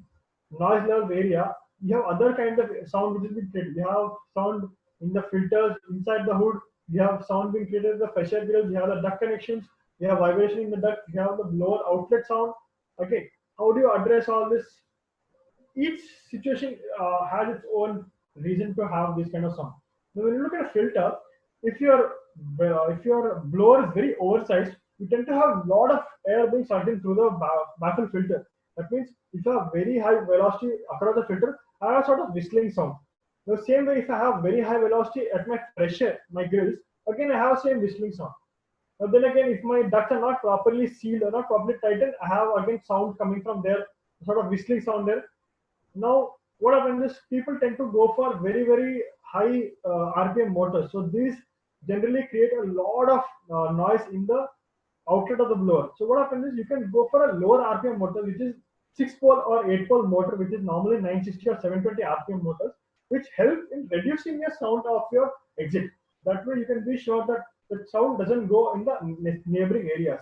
noise level area, you have other kind of sound which is being created. You have sound in the filters inside the hood. You have sound being created in the pressure grills. You have the duct connections. You have vibration in the duct. You have the blower outlet sound. Okay, how do you address all this? Each situation has its own reason to have this kind of sound. Now, when you look at a filter, if your blower is very oversized, you tend to have a lot of air being sucked in through the baffle filter. That means if you have very high velocity across the filter, I have a sort of whistling sound. The same way, if I have very high velocity at my pressure, my grills, again I have the same whistling sound. But then again, if my ducts are not properly sealed or not properly tightened, I have again sound coming from there, sort of whistling sound there. Now, what happens is people tend to go for very high RPM motors. So these generally create a lot of noise in the outlet of the blower. So what happens is you can go for a lower RPM motor, which is 6-pole or 8-pole motor, which is normally 960 or 720 RPM motors, which help in reducing the sound of your exit. That way you can be sure that the sound doesn't go in the neighboring areas.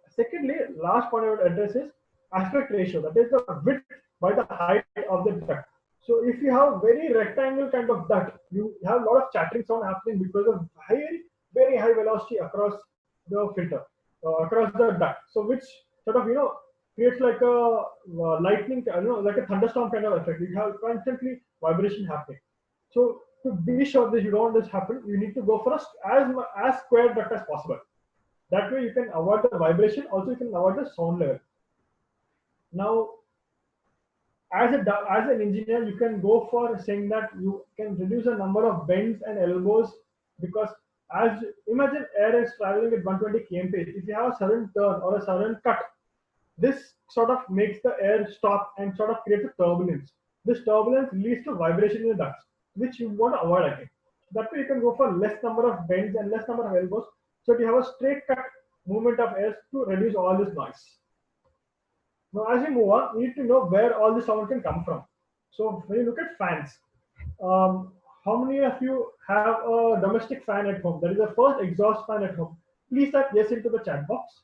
Secondly, last point I would address is aspect ratio, that is the width by the height of the duct. So if you have very rectangle kind of duct, you have a lot of chattering sound happening because of very high velocity across the filter, across the duct. So which sort of creates like a lightning, like a thunderstorm kind of effect. You have constantly vibration happening. So to be sure that you don't want this happen, you need to go for as square duct as possible. That way you can avoid the vibration. Also, you can avoid the sound level. Now, as an engineer, you can go for saying that you can reduce the number of bends and elbows, because as imagine air is traveling at 120 kmph. If you have a sudden turn or a sudden cut, this sort of makes the air stop and sort of creates a turbulence. This turbulence leads to vibration in the ducts, which you want to avoid again. That way you can go for less number of bends and less number of elbows, so you have a straight cut movement of air to reduce all this noise. Now, as we move on, we need to know where all the sound can come from. So, when you look at fans, how many of you have a domestic fan at home? That is the first exhaust fan at home. Please type yes into the chat box.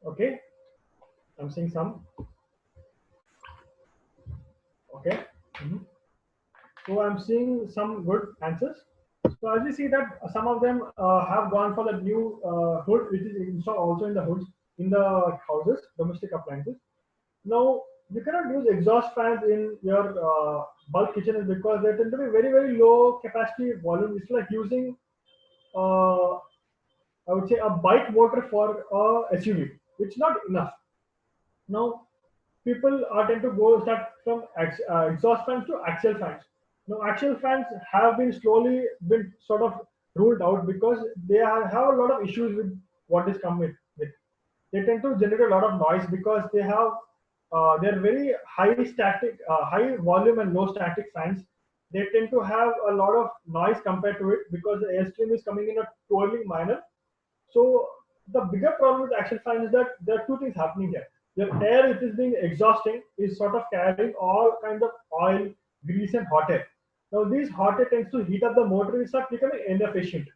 Okay, I'm seeing some. Okay, so I'm seeing some good answers. So as we see that some of them have gone for the new hood, which is installed also in the hoods in the houses, domestic appliances. Now you cannot use exhaust fans in your bulk kitchen because they tend to be very low capacity volume. It's like using I would say a bike motor for a SUV. It's not enough. Now people are tend to go start from exhaust fans to axial fans. Now, axial fans have been slowly been sort of ruled out because they have a lot of issues with what is come with. They tend to generate a lot of noise because they're very high static, high volume and low static fans. They tend to have a lot of noise compared to it because the airstream is coming in a twirling manner. So the bigger problem with axial fan is that there are two things happening here. Your air which is being exhausting is sort of carrying all kinds of oil, grease and hot air. Now this hot air tends to heat up the motor and start becoming inefficient.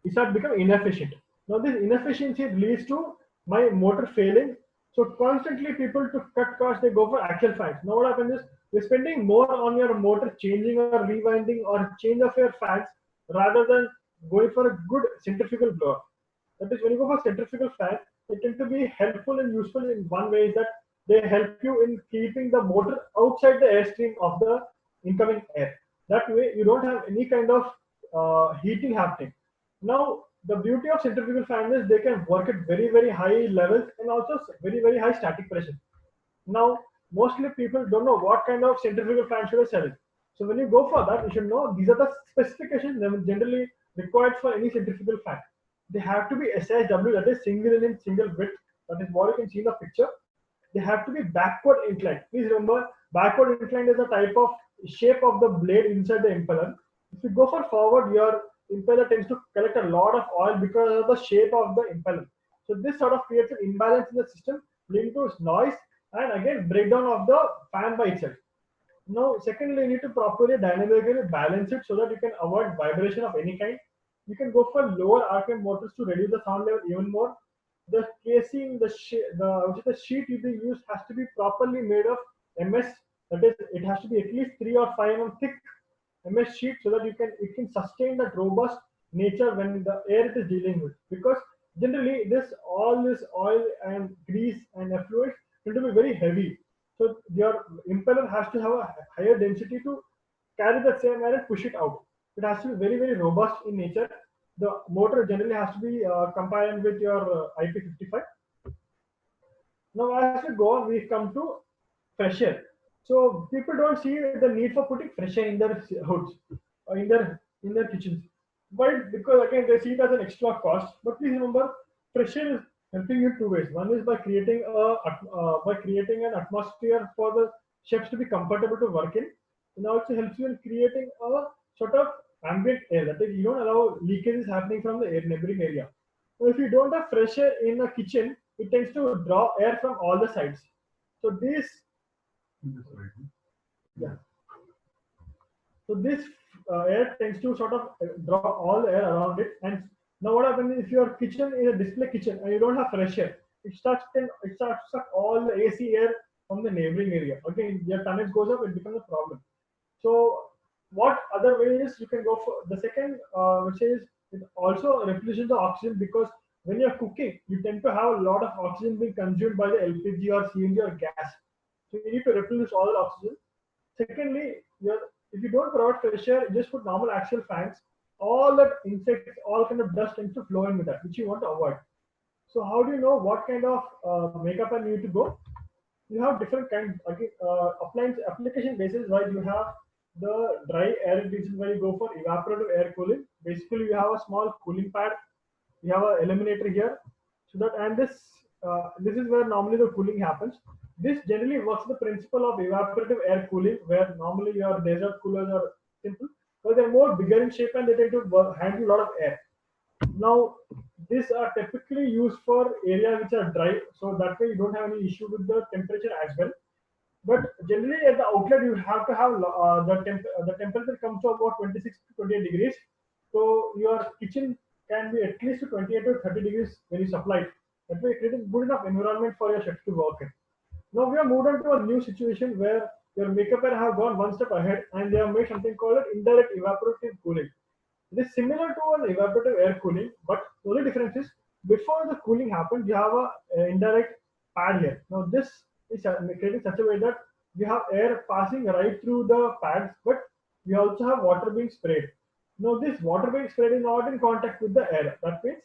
Now this inefficiency leads to my motor failing. So constantly people to cut costs, they go for axial fans. Now what happens is you're spending more on your motor changing or rewinding or change of your fans rather than going for a good centrifugal blower. That is, when you go for centrifugal fan, they tend to be helpful and useful in one way is that they help you in keeping the motor outside the airstream of the incoming air. That way you don't have any kind of heating happening. Now the beauty of centrifugal fan is they can work at very high levels and also very high static pressure. Now mostly people don't know what kind of centrifugal fan should I select. So when you go for that, you should know these are the specifications that generally required for any centrifugal fan. They have to be SIW, that is single in single width. That is what you can see in the picture. They have to be backward inclined. Please remember, backward inclined is a type of shape of the blade inside the impeller. If you go for forward, your impeller tends to collect a lot of oil because of the shape of the impeller. So this sort of creates an imbalance in the system, leading to noise and again breakdown of the fan by itself. Now, secondly, you need to properly dynamically balance it so that you can avoid vibration of any kind. You can go for lower RPM motors to reduce the sound level even more. The casing, the sheet you be used has to be properly made of MS. That is, it has to be at least 3 or 5 mm thick MS sheet so that it can sustain that robust nature when the air it is dealing with. Because generally, all this oil and grease and effluent tend to be very heavy. So your impeller has to have a higher density to carry the same air and push it out. It has to be very, very robust in nature. The motor generally has to be compliant with your IP55. Now, as we go on, we come to fresh air. So people don't see the need for putting fresh air in their hoods or in their kitchens. Why? Because again they see it as an extra cost. But please remember, fresh air is helping you two ways. One is by creating an atmosphere for the chefs to be comfortable to work in, and also helps you in creating a sort of ambient air. That is, you don't allow leakages happening from the neighboring area. So if you don't have fresh air in a kitchen, it tends to draw air from all the sides. So yeah. So this air tends to sort of draw all the air around it. And now what happens is if your kitchen is a display kitchen and you don't have fresh air, it starts to suck all the AC air from the neighboring area. Again, your tonnage goes up, it becomes a problem. So what other ways you can go for? The second, which is it also replenishes the oxygen, because when you're cooking, you tend to have a lot of oxygen being consumed by the LPG or CNG or gas. So you need to replenish all the oxygen. Secondly, if you don't provide fresh air, you just put normal axial fans, all that insects, all kind of dust tends to flow in with that, which you want to avoid. So how do you know what kind of makeup I need to go? You have different kinds. Okay, appliance application basis, where you have the dry air region where you go for evaporative air cooling. Basically, you have a small cooling pad. You have an eliminator here, so that and this is where normally the cooling happens. This generally works the principle of evaporative air cooling, where normally your desert coolers are simple, but they're more bigger in shape and they tend to handle a lot of air. Now, these are typically used for areas which are dry, so that way you don't have any issue with the temperature as well. But generally, at the outlet, you have to have the temperature comes to about 26 to 28 degrees. So your kitchen can be at least 28 to 30 degrees when you supply it. That way, creating good enough environment for your chef to work in. Now we have moved on to a new situation where your makeup air have gone one step ahead and they have made something called indirect evaporative cooling. It is similar to an evaporative air cooling, but the only difference is before the cooling happens, you have a indirect pad here. Now this is created such a way that you have air passing right through the pads, but you also have water being sprayed. Now this water being sprayed is not in contact with the air. That means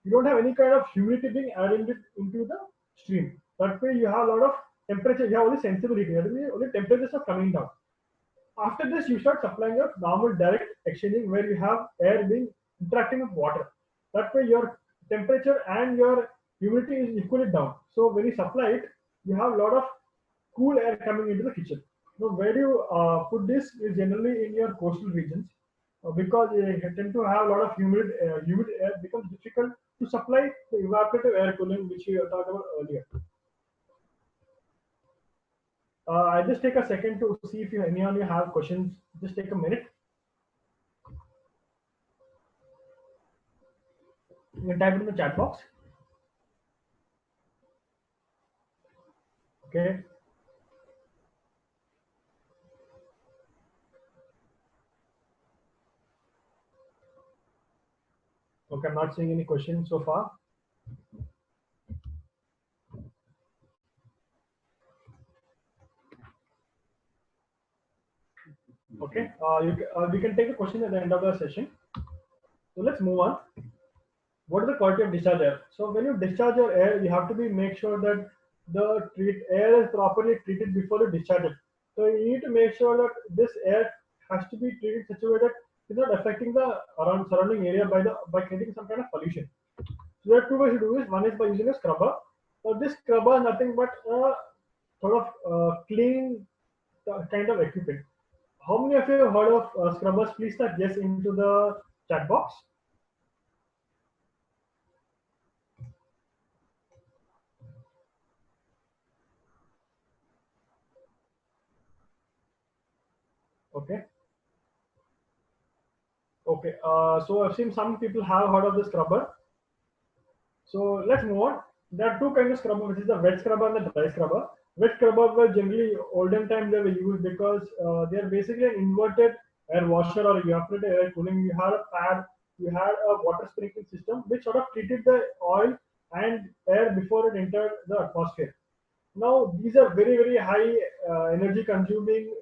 you don't have any kind of humidity being added into the stream. That way you have a lot of temperature. You have only sensibility. That means only temperatures are coming down. After this, you start supplying a normal direct exchanging where you have air being interacting with water. That way your temperature and your humidity is equally down. So when you supply it, you have a lot of cool air coming into the kitchen. Now where you put this is generally in your coastal regions, because they tend to have a lot of humid air. Becomes difficult to supply the evaporative air cooling which we talked about earlier. I just take a second to see if any of you have questions. Just take a minute. You can type it in the chat box. Okay. Okay, I'm not seeing any questions so far. Okay, we can take a question at the end of the session. So let's move on. What is the quality of discharge air? So when you discharge your air, you have to make sure that the air is properly treated before you discharge it. So you need to make sure that this air has to be treated in such a way that it's not affecting the around surrounding area by creating some kind of pollution. So there are two ways to do this. One is by using a scrubber. So this scrubber is nothing but a sort of clean kind of equipment. How many of you have heard of scrubbers? Please type yes into the chat box. Okay. Okay. So I've seen some people have heard of the scrubber. So let's move on. There are two kinds of scrubber, which is the wet scrubber and the dry scrubber. Wet scrubber were generally olden time they were used because they are basically an inverted air washer or evaporated air cooling. You had a pad, you had a water sprinkling system which sort of treated the oil and air before it entered the atmosphere. Now these are very high energy consuming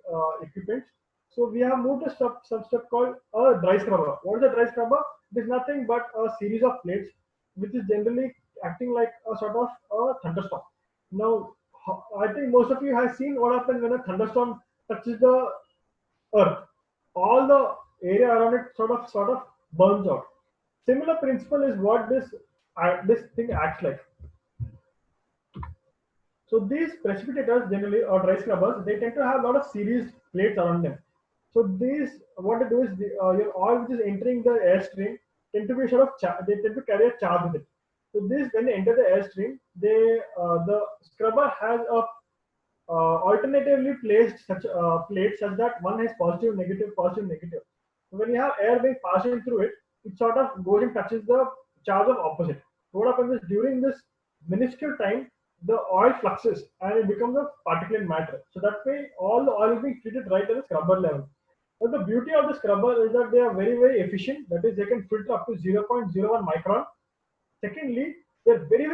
equipment. So we have moved to some stuff called a dry scrubber. What is a dry scrubber? It is nothing but a series of plates which is generally acting like a sort of a thunderstorm. Now I think most of you have seen what happens when a thunderstorm touches the earth. All the area around it sort of burns out. Similar principle is what this thing acts like. So these precipitators generally or dry scrubbers, they tend to have a lot of series plates around them. So these, what they do is your oil which is entering the airstream tend to be sort of they tend to carry a charge with it. So this, when they enter the airstream, the scrubber has a alternatively placed such plates such that one has positive, negative, positive, negative. So when you have air being passing through it, it sort of goes and touches the charge of opposite. So what happens is during this minuscule time, the oil fluxes and it becomes a particulate matter. So that way, all the oil is being treated right at the scrubber level. But the beauty of the scrubber is that they are very efficient. That is, they can filter up to 0.01 micron. Secondly, they're very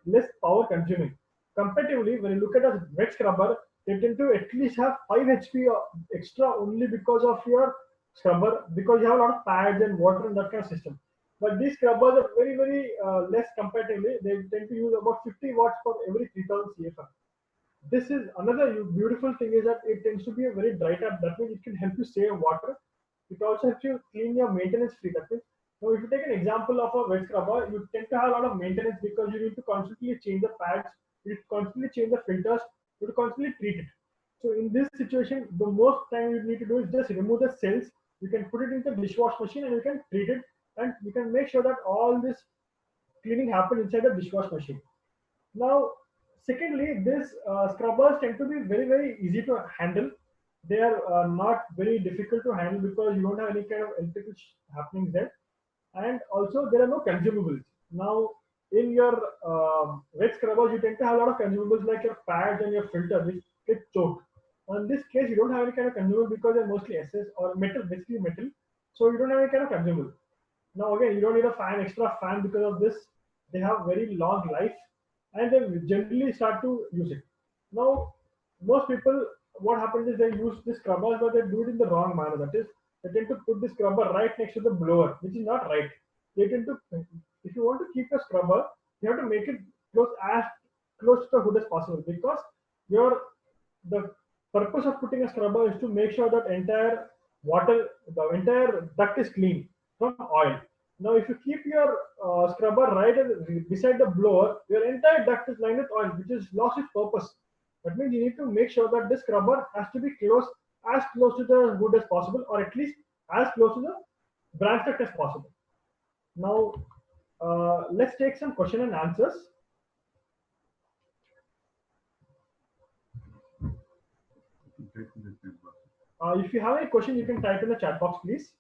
less power consuming. Comparatively, when you look at a wet scrubber, they tend to at least have 5 HP extra only because of your scrubber, because you have a lot of pads and water and that kind of system. But these scrubbers are very less comparatively. They tend to use about 50 watts for every 3000 CFM. This is another beautiful thing is that it tends to be a very dry tap. That means it can help you save water. It also helps you clean your maintenance free. That means now if you take an example of a wet scrubber, you tend to have a lot of maintenance because you need to constantly change the pads, you need to constantly change the filters, you need to constantly treat it. So in this situation, the most time you need to do is just remove the cells. You can put it in the dishwash machine and you can treat it, and you can make sure that all this cleaning happens inside the dishwash machine. Now, secondly, these scrubbers tend to be very easy to handle. They are not very difficult to handle because you don't have any kind of electrical happenings there, and also there are no consumables. Now, in your wet scrubbers, you tend to have a lot of consumables like your pads and your filter, which get choked. In this case, you don't have any kind of consumable because they're mostly SS or metal, basically metal. So you don't have any kind of consumable. Now again, you don't need a extra fan because of this. They have very long life, and they generally start to use it. Now, most people, what happens is they use this scrubber, but they do it in the wrong manner. That is, they tend to put the scrubber right next to the blower, which is not right. They tend to, if you want to keep a scrubber, you have to make it as close to the hood as possible because the purpose of putting a scrubber is to make sure that the entire duct is clean from oil. Now, if you keep your scrubber right beside the blower, your entire duct is lined with oil, which is lost its purpose. That means you need to make sure that this scrubber has to be as close to the wood as possible, or at least as close to the branch duct as possible. Now, let's take some question and answers. If you have any question, you can type in the chat box, please.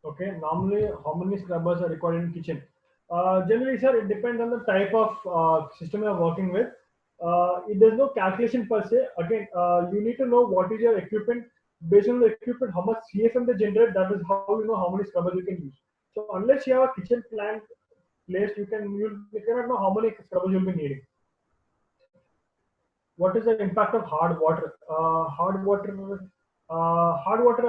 Okay, normally how many scrubbers are required in kitchen? Generally, sir, it depends on the type of system you're working with. There's no calculation per se. Again, you need to know what is your equipment, based on the equipment, how much CFM they generate, that is how you know how many scrubbers you can use. So unless you have a kitchen plant placed, you cannot know how many scrubbers you'll be needing. What is the impact of hard water? Hard water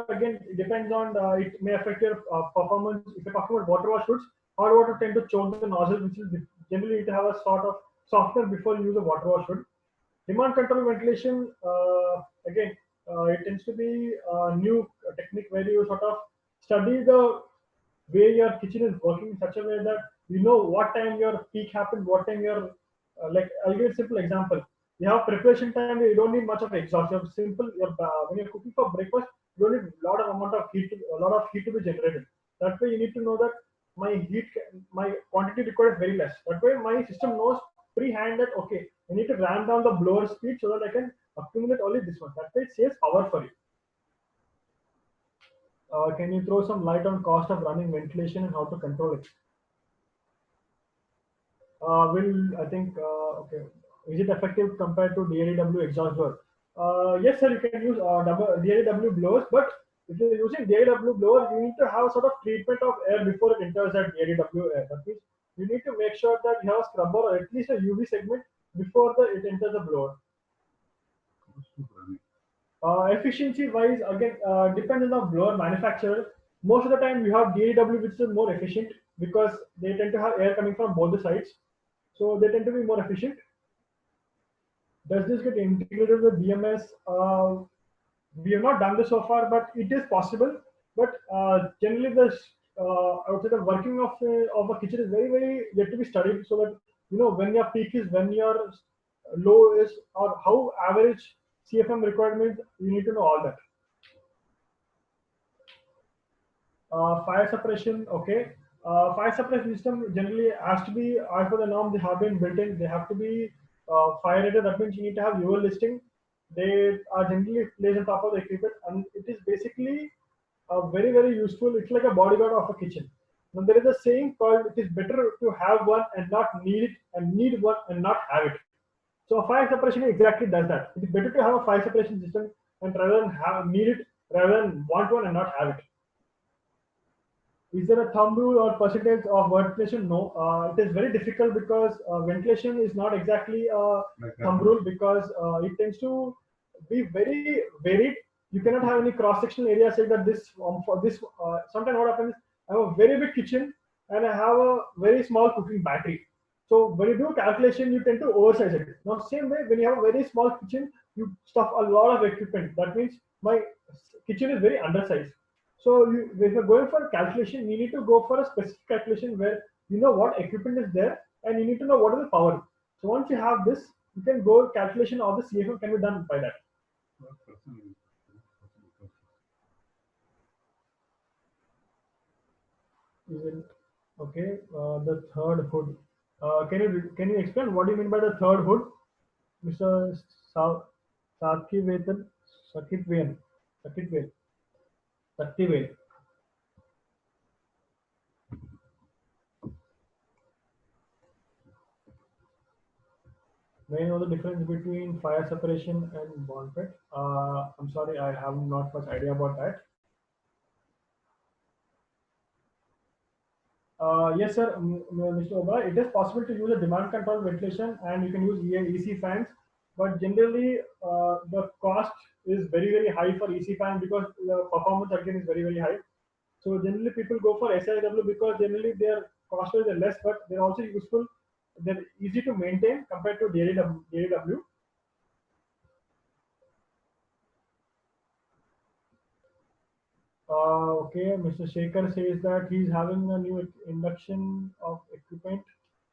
again it depends on it may affect your performance. If you're talking about water wash hoods, hard water tend to choke the nozzle, which is generally need to have a sort of softener before you use a water wash hood. Demand control ventilation, again, it tends to be a new technique where you sort of study the way your kitchen is working in such a way that you know what time your peak happened, what time your like I'll give a simple example. You have preparation time where you don't need much of exhaust. You have simple when you're cooking for breakfast, you don't need a lot of amount of heat, a lot of heat to be generated. That way, you need to know that my quantity required is very less. That way, my system knows pre-hand that okay, I need to ramp down the blower speed so that I can accumulate only this one. That way, it saves power for you. Can you throw some light on cost of running ventilation and how to control it? Will I think okay? Is it effective compared to DAW exhaust blower? Yes, sir. You can use DAW blowers, but if you're using DAW blower, you need to have sort of treatment of air before it enters that DAW air. That means you need to make sure that you have a scrubber or at least a UV segment before it enters the blower. Efficiency wise, again, depends on the blower manufacturer. Most of the time, you have DAW, which is more efficient because they tend to have air coming from both the sides, so they tend to be more efficient. Does this get integrated with BMS? We have not done this so far, but it is possible. But generally, I would say the working of a kitchen is very yet to be studied, so that you know when your peak is, when your low is, or how average CFM requirement. You need to know all that. Fire suppression, okay. Fire suppression system generally has to be, as per the norm, they have been built in. They have to be fire rated. That means you need to have UL listing. They are generally placed on top of the equipment, and it is basically very useful. It's like a bodyguard of a kitchen. Now there is a saying called "it is better to have one and not need it, and need one and not have it." So a fire suppression exactly does that. It is better to have a fire suppression system and rather than need it, rather than want one and not have it. Is there a thumb rule or percentage of ventilation? No. It is very difficult because ventilation is not exactly a thumb rule because it tends to be very varied. You cannot have any cross-sectional area saying that this for this. Sometimes what happens is I have a very big kitchen and I have a very small cooking battery. So when you do calculation, you tend to oversize it. Now, same way when you have a very small kitchen, you stuff a lot of equipment. That means my kitchen is very undersized. So if you're going for a calculation, you need to go for a specific calculation where you know what equipment is there and you need to know what is the power. So once you have this, you can go calculation of the CFM can be done by that. Is it okay? The third hood. Can you explain what do you mean by the third hood, Mr. Sakivetan, Sakitvain, Sakitvain, Saktivain? May I know the difference between fire separation and bond pit? I'm sorry, I have not much idea about that. Yes, sir, Mr. Oba, it is possible to use a demand control ventilation and you can use EC fans, but generally the cost is very high for EC fan because the performance again is very high. So generally people go for SIW because generally their cost is less, but they're also useful. They're easy to maintain compared to DAW. Okay, Mr. Shekhar says that he's having a new induction of equipment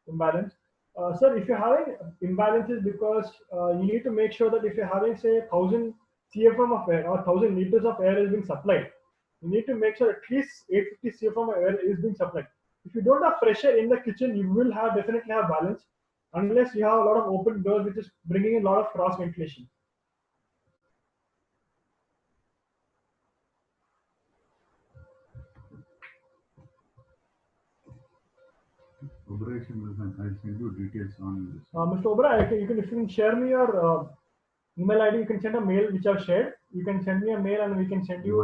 imbalance. Sir, if you're having imbalances because you need to make sure that if you're having say 1000 CFM of air or 1000 liters of air is being supplied, you need to make sure at least 850 CFM of air is being supplied. If you don't have pressure in the kitchen, you will have definitely have balance unless you have a lot of open doors, which is bringing in a lot of cross ventilation.
Operation will I'll send you details on this.
Mr. Obra, if you can share me your email ID, you can send a mail which I've shared. you can send me a mail and we can send you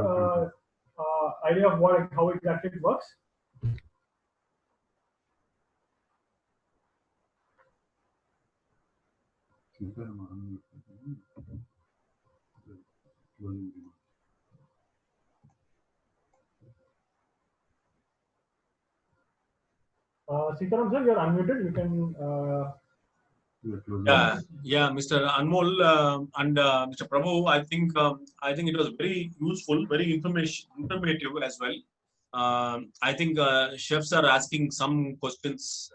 idea of how exactly it works. Sitaram sir, you're unmuted. You can.
Yeah, Mr. Anmol and Mr. Prabhu, I think it was very useful, very informative as well. I think chefs are asking some questions.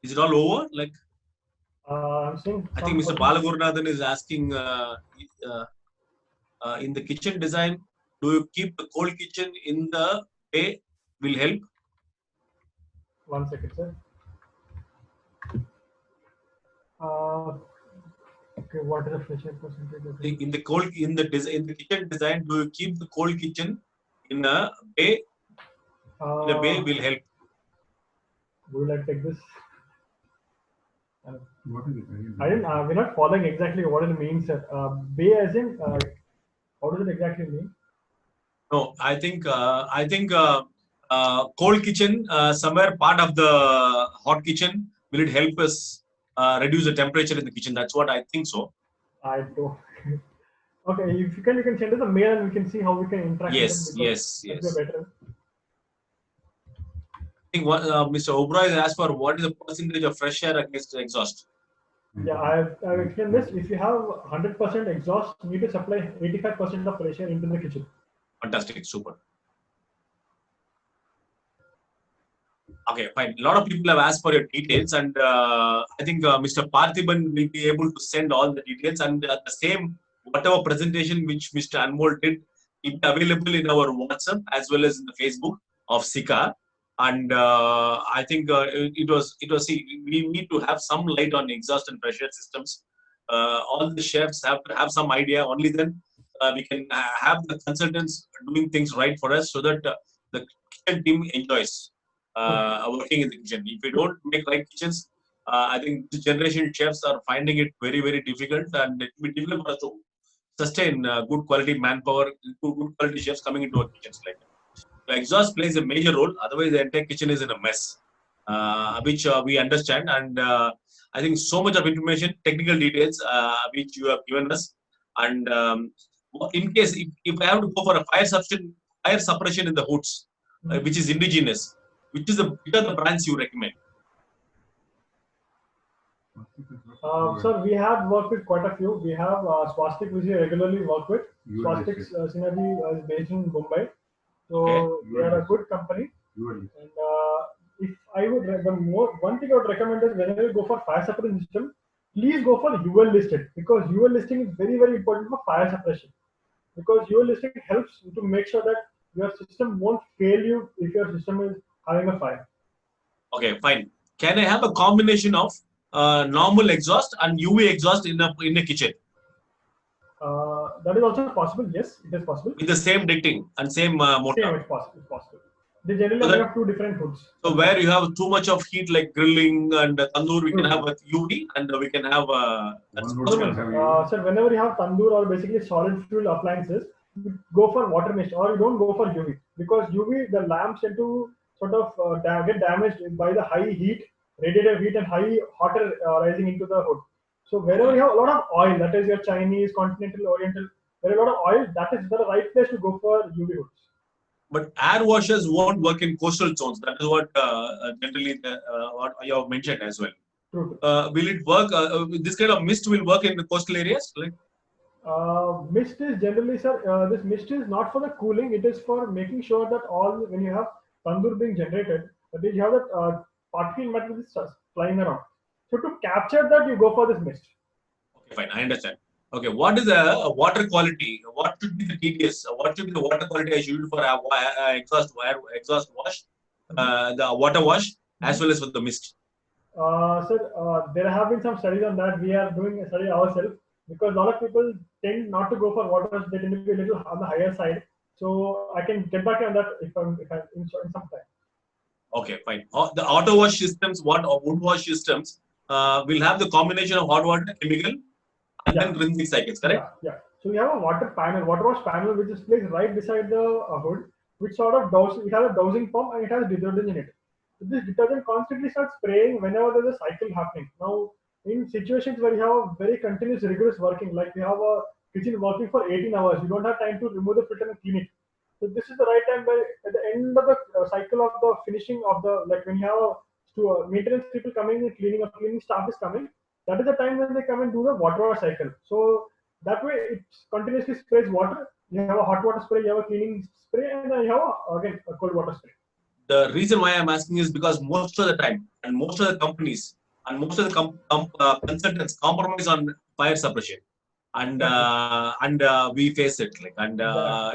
Is it all over? Like,
I'm seeing.
I think Mr. Balagurunathan is asking in the kitchen design, do you keep the cold kitchen in the bay? Will help.
1 second, sir. Okay, what is the pressure percentage?
In the kitchen design, do you keep the cold kitchen in a bay? In a bay will help.
Would you like to take this?
What is it?
We're not following exactly what it means, sir. Bay as in, how does it exactly mean?
No, I think cold kitchen, somewhere part of the hot kitchen, will it help us reduce the temperature in the kitchen? That's what I think so.
I don't. Okay, if you can send us a mail and we can see how we can interact.
Yes,
with it
yes.
better.
I think Mr. Oberoi has asked for what is the percentage of fresh air against exhaust.
Yeah, I've explained this. If you have 100% exhaust, you need to supply 85% of fresh air into the kitchen.
Fantastic, super. Okay, fine. A lot of people have asked for your details, and I think Mr. Parthiban will be able to send all the details, and the same whatever presentation which Mr. Anmol did will be available in our WhatsApp as well as in the Facebook of Sika. And I think it was. See, we need to have some light on exhaust and pressure systems. All the chefs have to have some idea. Only then we can have the consultants doing things right for us, so that the kitchen team enjoys working in the kitchen. If we don't make right kitchens, I think the generation chefs are finding it very, very difficult, and it will be difficult for us to sustain good quality manpower, good quality chefs coming into our kitchens like that. So exhaust plays a major role. Otherwise, the entire kitchen is in a mess, which we understand. And I think so much of information, technical details, which you have given us. And in case if I have to go for a fire suppression in the hoods, which is indigenous, which are the brands you recommend?
Sir, we have worked with quite a few. We have Swastik, which we regularly work with. Swastik Synergy is based in Mumbai. So they are a good company. And if I would, one thing I would recommend is whenever you go for fire suppression system, please go for UL listed, because UL listing is very, very important for fire suppression. Because UL listing helps to make sure that your system won't fail you if your system is having a fire.
Okay, fine. Can I have a combination of normal exhaust and UV exhaust in a kitchen?
That is also possible. Yes, it is possible.
With the same rating and same motor.
Same, it's possible. It's possible. They generally have two different hoods.
So where you have too much of heat, like grilling and tandoor, we can have with UV, and we can have.
Sir, whenever you have tandoor or basically solid fuel appliances, you go for water mist, or you don't go for UV, because UV, the lamps tend to sort of get damaged by the high heat, radiator heat, and high hotter rising into the hood. So wherever you have a lot of oil, that is your Chinese, continental, oriental, there is a lot of oil, that is the right place to go for UV hoods.
But air washers won't work in coastal zones. That is what generally what you have mentioned as well.
True.
Will it work? This kind of mist will work in the coastal areas? Like?
Mist is generally, sir, this mist is not for the cooling. It is for making sure that when you have tandoor being generated, that you have that particle matter is flying around. So to capture that, you go for this mist.
Okay, fine. I understand. Okay, what is the water quality? What should be the TDS? What should be the water quality I should for exhaust wash, the water wash, as well as for the mist?
Sir, there have been some studies on that. We are doing a study ourselves, because a lot of people tend not to go for water. They tend to be a little on the higher side. So I can get back on that if I'm in some time.
Okay, fine. The auto wash systems, wood wash systems will have the combination of hot water, chemical, and then rinsing cycles, correct?
Yeah. So So we have a water wash panel, which is placed right beside the hood, which sort of it has a dowsing pump and it has detergent in it. So this detergent constantly starts spraying whenever there's a cycle happening. Now, in situations where you have very continuous, rigorous working, like we have a kitchen working for 18 hours, you don't have time to remove the filter and clean it. So this is the right time where at the end of the cycle of the finishing of the, like when you have maintenance people coming and cleaning, or cleaning staff is coming, that is the time when they come and do the water cycle. So that way it continuously sprays water. You have a hot water spray, you have a cleaning spray, and then you have again a cold water spray.
The reason why I'm asking is because most of the time, and most of the companies, and most of the consultants compromise on fire suppression, and we face it, like, and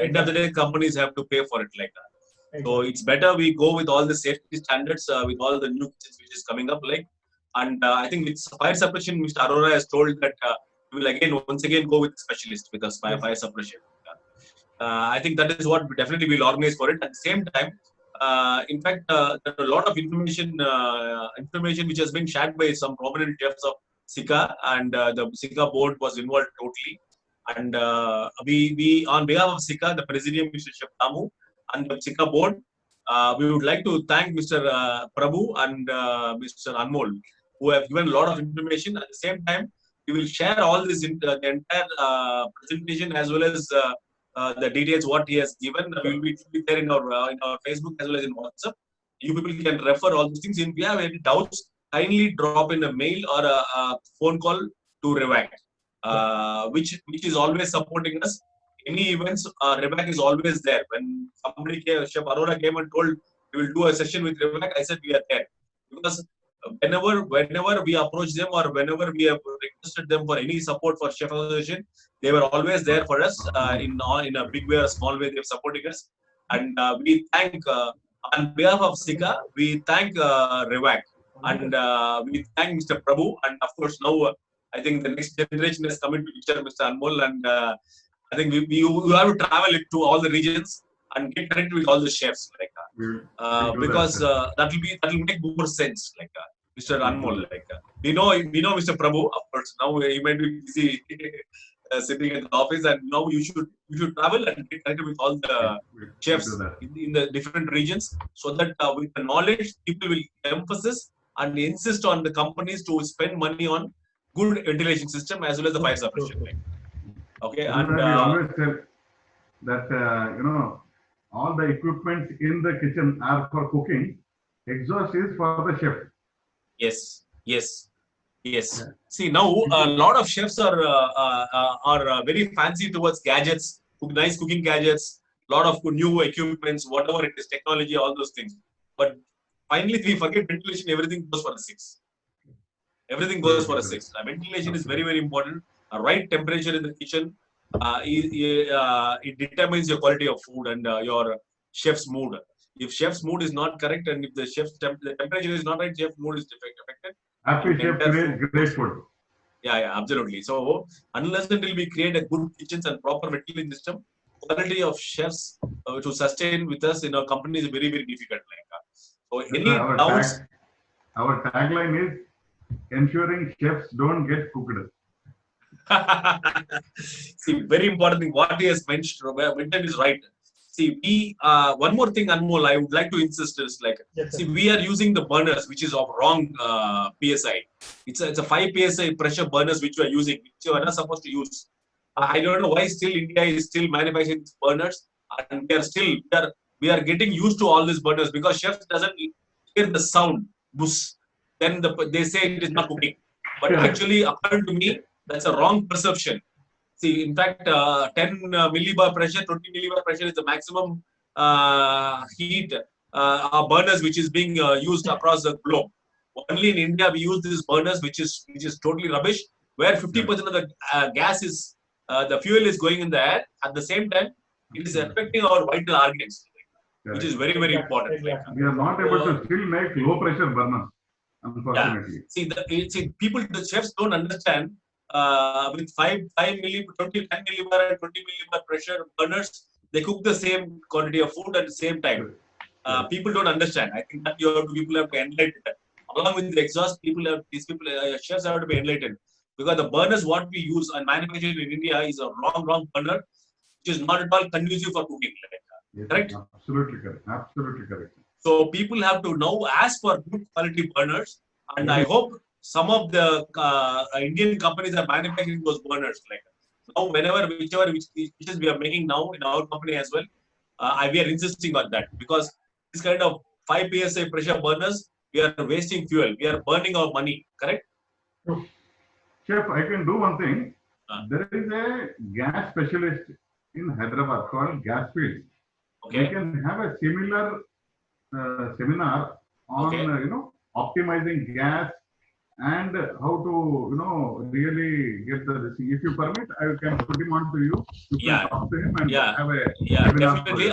end of the day, companies have to pay for it, like that. So it's better we go with all the safety standards, with all the new kitchens which is coming up, like, and I think with fire suppression, Mr. Arora has told that we will once again go with specialist with us fire suppression. I think that is what we definitely will organize for it. At the same time, in fact, there are a lot of information which has been shared by some prominent chefs of Sika, and the Sika board was involved totally. And we on behalf of Sika, the Presidium, Mr. Chef Damu, and the Sika board, we would like to thank Mr. Prabhu and Mr. Anmol, who have given a lot of information. At the same time, we will share all this in the entire presentation, as well as the details what he has given. Will be there in our Facebook as well as in WhatsApp. You people can refer all these things. If you have any doubts, kindly drop in a mail or a phone call to Revac, which is always supporting us. Any events, Revac is always there. When somebody came, Chef Arora came and told we will do a session with Revac, I said we are there, because whenever we approach them, or whenever we have requested them for any support for Chef Association, they were always there for us, in a big way or small way. They are supporting us, and we thank on behalf of Sika, we thank Revac, and we thank Mr. Prabhu, and of course now I think the next generation is coming to picture, Mr. Anmol, and I think you have to travel it to all the regions and get connected with all the chefs, like because that will make more sense, like Mr. Anmol, like we know Mr. Prabhu, of course. Now he might be busy sitting in the office, and now you should travel and get connected with all the chefs in the different regions, so that with the knowledge, people will emphasize and insist on the companies to spend money on good ventilation system as well as the fire suppression. Like. Okay, and
I always tell that all the equipment in the kitchen are for cooking. Exhaust is for the chef.
Yes. Yeah. See, now a lot of chefs are very fancy towards gadgets, nice cooking gadgets, lot of new equipments, whatever it is, technology, all those things. But finally, we forget ventilation. Everything goes for a 6. Everything goes for a 6. Ventilation is very, very important. A right temperature in the kitchen, it determines your quality of food and your chef's mood. If chef's mood is not correct, and if the the temperature is not right, chef's mood is affected.
Happy chef creates great food.
Yeah, absolutely. So unless until we create a good kitchens and proper ventilation system, quality of chefs to sustain with us in our company is very, very difficult. So any doubts?
Our tagline is ensuring chefs don't get cooked.
See, very important thing. What he has mentioned is right. See, one more thing, Anmol, I would like to insist is see, we are using the burners, which is of wrong PSI. It's a 5 PSI pressure burners which we are using, which you are not supposed to use. I don't know why still India is still manufacturing burners, and we are getting used to all these burners, because chefs doesn't hear the sound, bus. Then they say it is not cooking. But actually, according to me, that's a wrong perception. See, in fact, 10 millibar pressure, 20 millibar pressure is the maximum heat burners which is being used across the globe. Only in India we use these burners, which is totally rubbish, where 50% of the gas is the fuel is going in the air. At the same time, it is affecting our vital organs, which is very, very important.
We are not able to still make low pressure burners, unfortunately.
Yeah. See, the chefs don't understand. With 10 millibar and 20 millibar pressure burners, they cook the same quantity of food at the same time. People don't understand. I think that people have to enlighten. Along with the exhaust, chefs have to be enlightened. because the burners what we use and manufacture in India is a wrong burner, which is not at all conducive for cooking.
Yes,
Correct?
Absolutely correct. Absolutely correct.
So people have to now ask for good quality burners, and I hope some of the Indian companies are manufacturing those burners. Like now, whichever dishes we are making now in our company as well, we are insisting on that, because this kind of 5 psi pressure burners, we are wasting fuel. We are burning our money. Correct?
Chef, I can do one thing.
Ah.
There is a gas specialist in Hyderabad called Gas Field. We
Okay.
can have a similar seminar on
Okay.
optimizing gas and how to really get the this. If you permit, I can put him on to you. You can
Yeah.
talk to him and
Yeah.
have a
Yeah,
webinar for
definitely.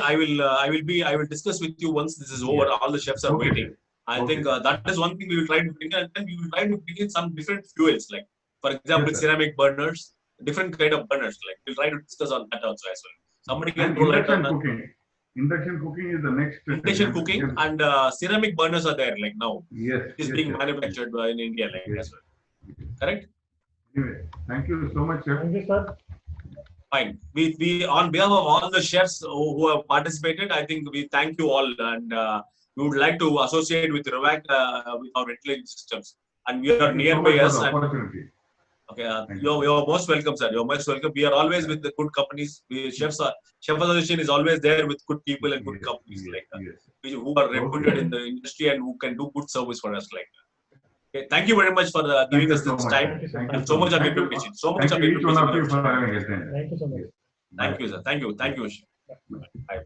you.
I will discuss with you once this is over.
Yeah.
All the chefs are
Okay.
waiting. I think that is one thing we will try to bring in, and then we will try to bring in some different fuels, like for example,
Yes, sir.
ceramic burners, different kind of burners. Like we'll try to discuss on that also as well. Somebody can
And
throw light
induction
on
cooking. Induction cooking is the next.
induction cooking,
Yes.
and ceramic burners are there like now.
Yes.
It is
yes,
being
yes.
manufactured in India like
Yes.
as well. Correct?
Anyway, thank you so much, Chef.
Thank you, sir.
Fine. We on behalf of all the chefs who have participated, I think we thank you all, and we would like to associate with Revac with our intelligence systems, and we are
Thank you so
nearby
much
us.
for the
And,
opportunity.
okay,
Thank you.
you're most welcome, sir. You're most welcome. We are always with the good companies. Chef Association is always there with good people and good
Yes,
companies
yes,
like
yes.
who are reputed in the industry and who can do good service for us like that. Okay, thank you very much for
Thank
giving
you
us
so
this
much.
time.
Thank you, sir.
Thank
And
you
so much of
Thank you.
information. So much
Thank
of
you each one of you
information.
for having attended.
Thank you so much.
Yes.
Thank
Bye.
you, sir. Thank you. Thank you. Bye.